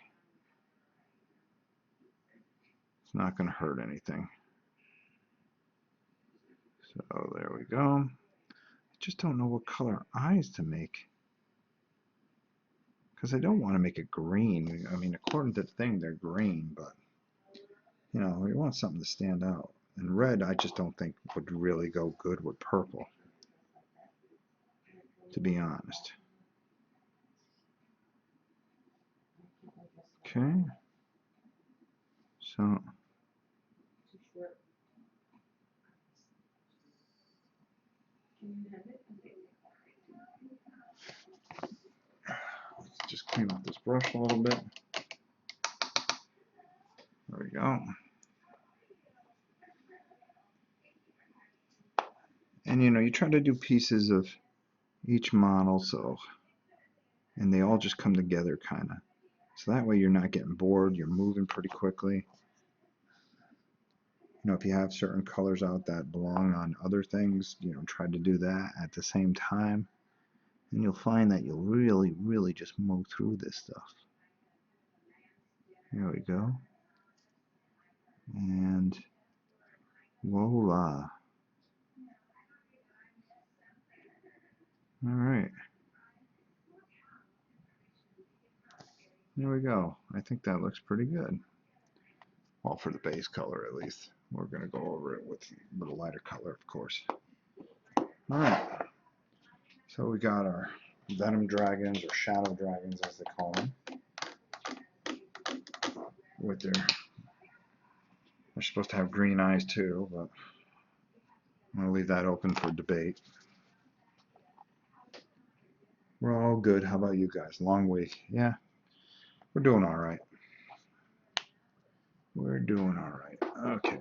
It's not going to hurt anything. So there we go. I just don't know what color eyes to make. Because I don't want to make it green. I mean, according to the thing, they're green, but you know, we want something to stand out. And red, I just don't think would really go good with purple, to be honest. Okay. So let's just clean up this brush a little bit. There we go. And you know, you try to do pieces of each model, so, and they all just come together kind of. So that way you're not getting bored, you're moving pretty quickly. You know, if you have certain colors out that belong on other things, you know, try to do that at the same time. And you'll find that you'll really, really just move through this stuff. There we go. And voila. Alright. There we go. I think that looks pretty good. Well, for the base color at least. We're going to go over it with a little lighter color, of course. Alright. So we got our venom dragons, or shadow dragons as they call them. With their... They're supposed to have green eyes too, but I'm going to leave that open for debate. We're all good. How about you guys? Long week. Yeah. We're doing all right. We're doing all right. Okay.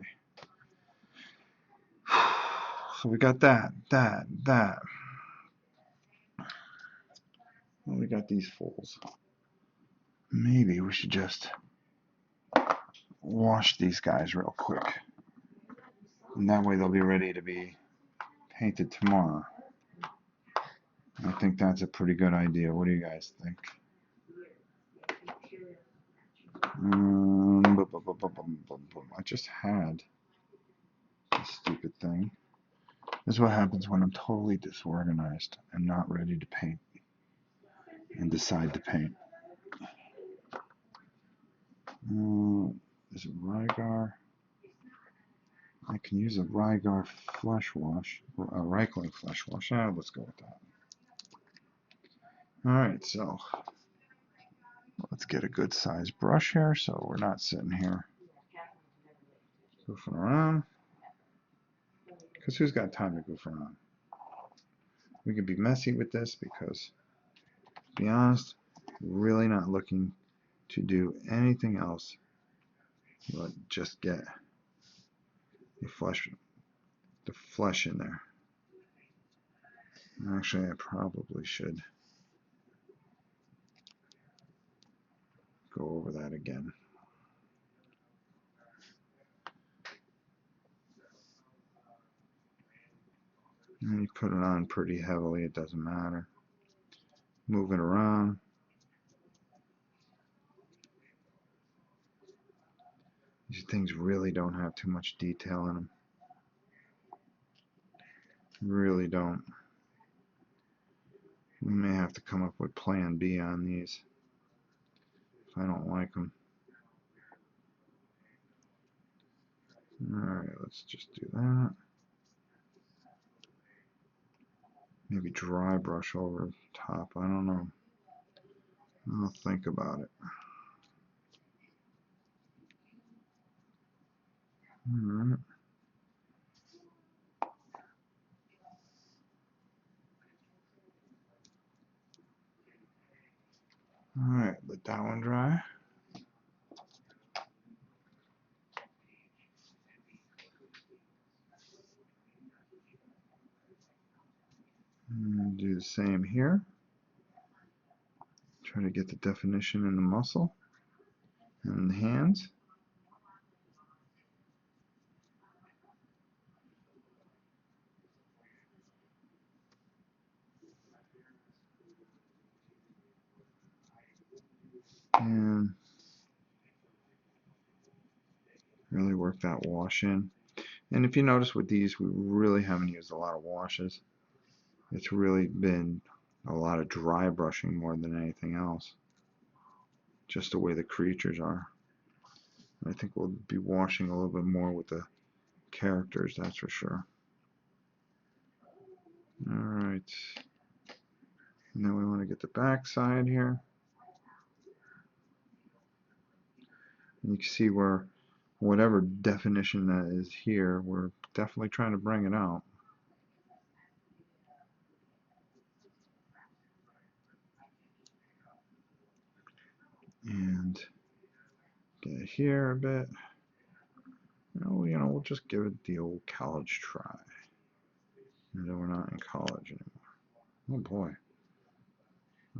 So we got that. Well, we got these fools. Maybe we should just wash these guys real quick. And that way they'll be ready to be painted tomorrow. I think that's a pretty good idea. What do you guys think? I just had this stupid thing. This is what happens when I'm totally disorganized and not ready to paint and decide to paint. Is it Rygar? I can use a Rygar flush wash, a Reichling flush wash. Let's go with that. Alright, so let's get a good sized brush here so we're not sitting here goofing around. Because who's got time to goof around? We can be messy with this because, to be honest, really not looking to do anything else but just get the flesh in there. Actually, I probably should go over that again. And you put it on pretty heavily, it doesn't matter. Move it around. These things really don't have too much detail in them. Really don't. We may have to come up with plan B on these if I don't like them. Alright, let's just do that. Maybe dry brush over top. I don't know. I'll think about it. Alright. Alright, let that one dry. And do the same here. Try to get the definition in the muscle and in the hands. And really work that wash in. And if you notice with these, we really haven't used a lot of washes. It's really been a lot of dry brushing more than anything else. Just the way the creatures are. I think we'll be washing a little bit more with the characters, that's for sure. Alright. And then we want to get the back side here. And you can see where whatever definition that is here, we're definitely trying to bring it out. And get it here a bit. We'll just give it the old college try. And then we're not in college anymore. Oh boy.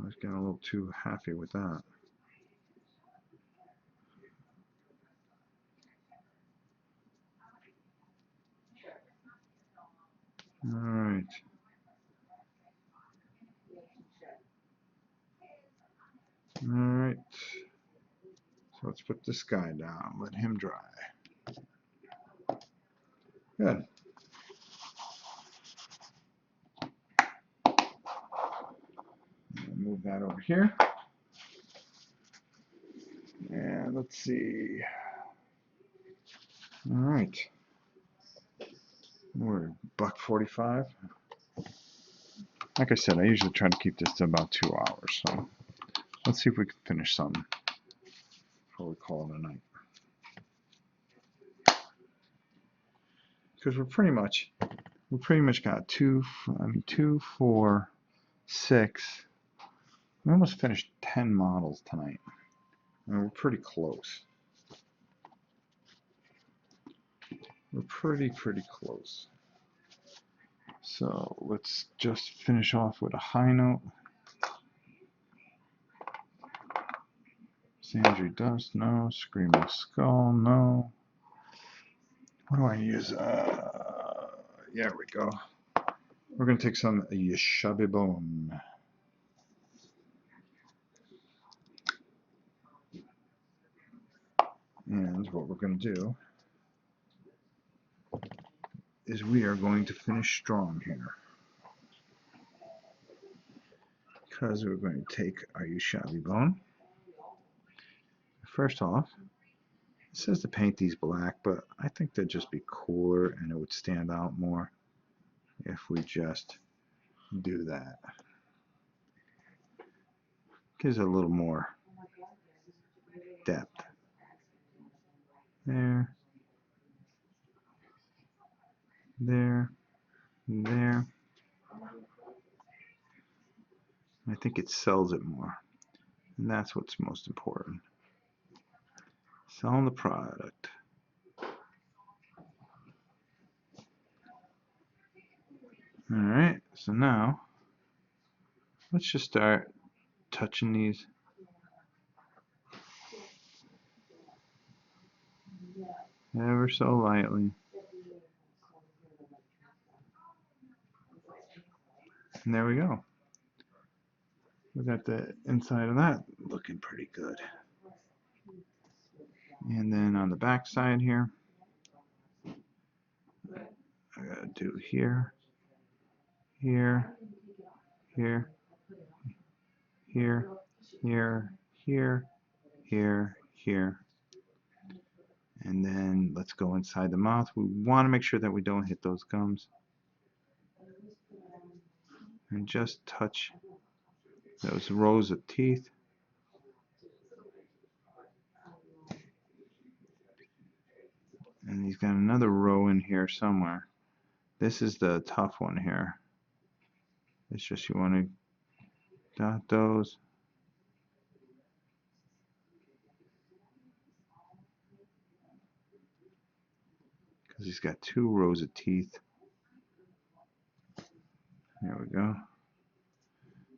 I was getting a little too happy with that. Alright. Alright. So let's put this guy down. Let him dry. Good. Move that over here. And let's see. Alright. We're $1.45. Like I said, I usually try to keep this to about 2 hours. So let's see if we can finish something before we call it a night. Because we pretty much got 2, 4, 6. We almost finished 10 models tonight. And we're pretty close. We're pretty close. So let's just finish off with a high note. Sandry Dust, no. Screaming Skull, no. What do I use? There we go. We're going to take some Yashabi bone. And what we're going to do is we are going to finish strong here. Because we're going to take our Yashabi bone. First off, it says to paint these black, but I think they'd just be cooler and it would stand out more if we just do that. Gives it a little more depth. There. There. There. I think it sells it more. And that's what's most important. Selling the product. Alright, so now let's just start touching these. Ever so lightly. And there we go. We got the inside of that looking pretty good. And then on the back side here, I gotta do here, here, here, here, here, here, here, here. And then let's go inside the mouth. We want to make sure that we don't hit those gums. And just touch those rows of teeth. And he's got another row in here somewhere. This is the tough one here. It's just you want to dot those. Because he's got 2 rows of teeth. There we go.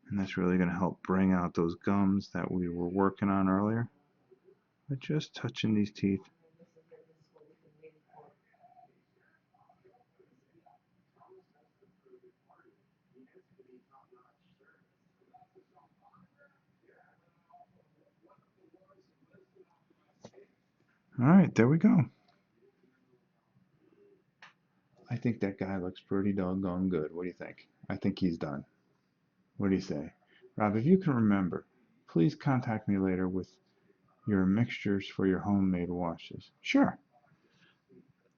And that's really going to help bring out those gums that we were working on earlier. But just touching these teeth. Alright, there we go. I think that guy looks pretty doggone good. What do you think? I think he's done. What do you say? Rob, if you can remember, please contact me later with your mixtures for your homemade washes. Sure.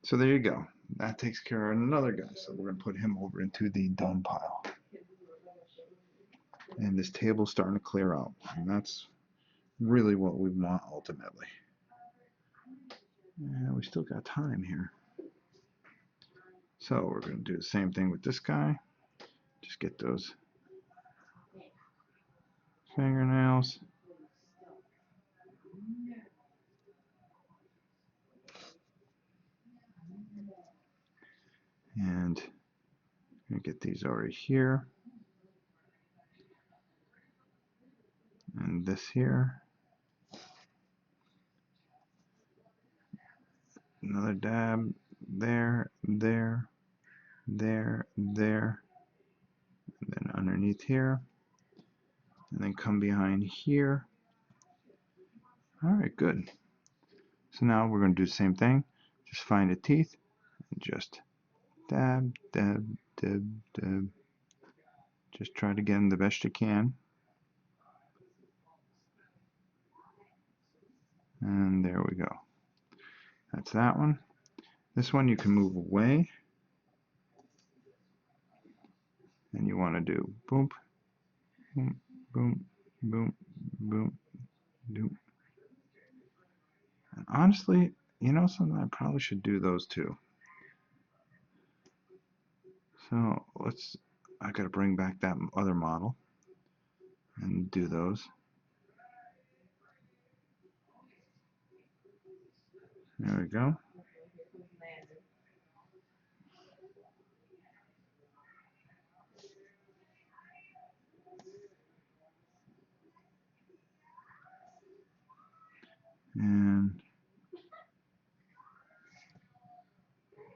So there you go. That takes care of another guy. So we're going to put him over into the done pile. And this table's starting to clear out. And that's really what we want ultimately. And we still got time here. So we're going to do the same thing with this guy. Just get those fingernails. And I'm going to get these over here. And this here. Another dab. There, there, there, there. And then underneath here. And then come behind here. Alright, good. So now we're going to do the same thing. Just find the teeth. And just dab, dab, dab, dab. Just try to get them the best you can. And there we go. That's that one. This one you can move away. And you want to do boom, boom, boom, boom, boom, boom. And honestly, you know something, I probably should do those too. So I gotta bring back that other model and do those. There we go. And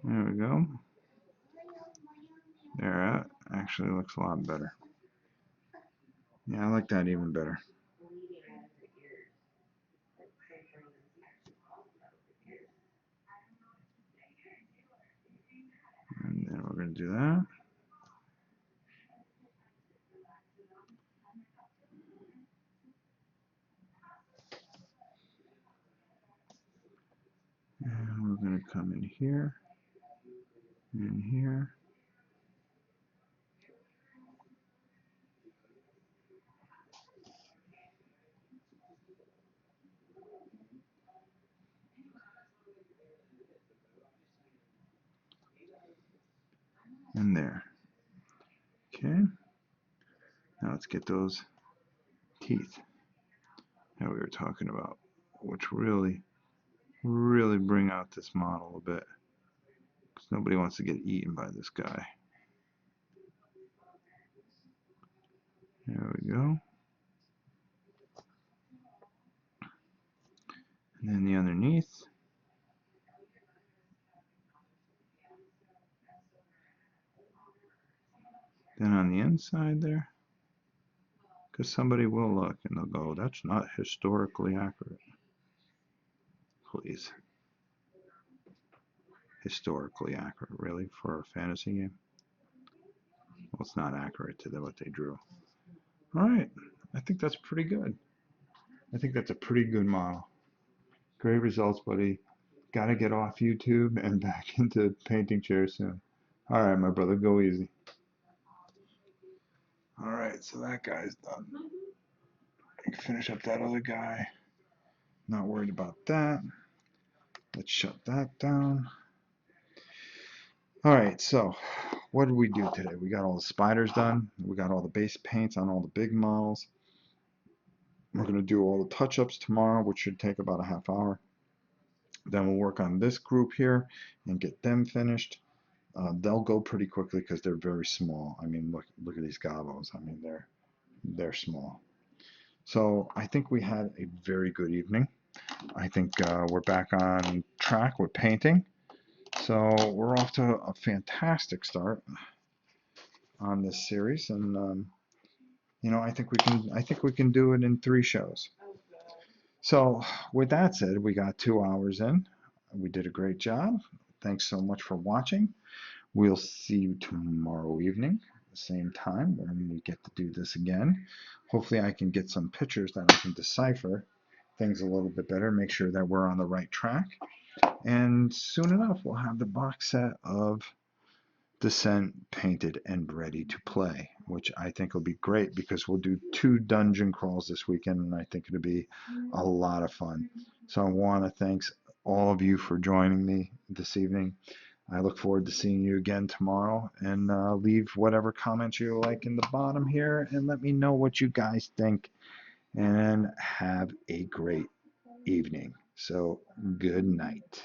there we go. There, actually looks a lot better. Yeah, I like that even better. And then we're going to do that. And we're going to come in here, in here. And there. Okay. Now let's get those teeth that we were talking about, which really bring out this model a bit. Because nobody wants to get eaten by this guy. There we go. And then the underneath. Then on the inside there. Because somebody will look and they'll go, that's not historically accurate. Please. Historically accurate, really, for a fantasy game? Well, it's not accurate to what they drew. Alright, I think that's pretty good. I think that's a pretty good model. Great results, buddy. Gotta get off YouTube and back into painting chairs soon. Alright, my brother, go easy. Alright, so that guy's done. I can finish up that other guy. Not worried about that. Let's shut that down. Alright, so what did we do today? We got all the spiders done. We got all the base paints on all the big models. We're going to do all the touch-ups tomorrow, which should take about a half hour. Then we'll work on this group here and get them finished. They'll go pretty quickly because they're very small. I mean, look at these gobos. I mean, they're small. So I think we had a very good evening. I think we're back on track with painting. So we're off to a fantastic start on this series, and you know, I think we can do it in 3 shows. So with that said, we got 2 hours in. We did a great job. Thanks so much for watching. We'll see you tomorrow evening, the same time, when we get to do this again. Hopefully I can get some pictures that I can decipher things a little bit better, make sure that we're on the right track. And soon enough, we'll have the box set of Descent painted and ready to play, which I think will be great because we'll do 2 dungeon crawls this weekend, and I think it'll be a lot of fun. So I want to thank all of you for joining me this evening. I look forward to seeing you again tomorrow, and leave whatever comments you like in the bottom here and let me know what you guys think, and have a great evening. So good night.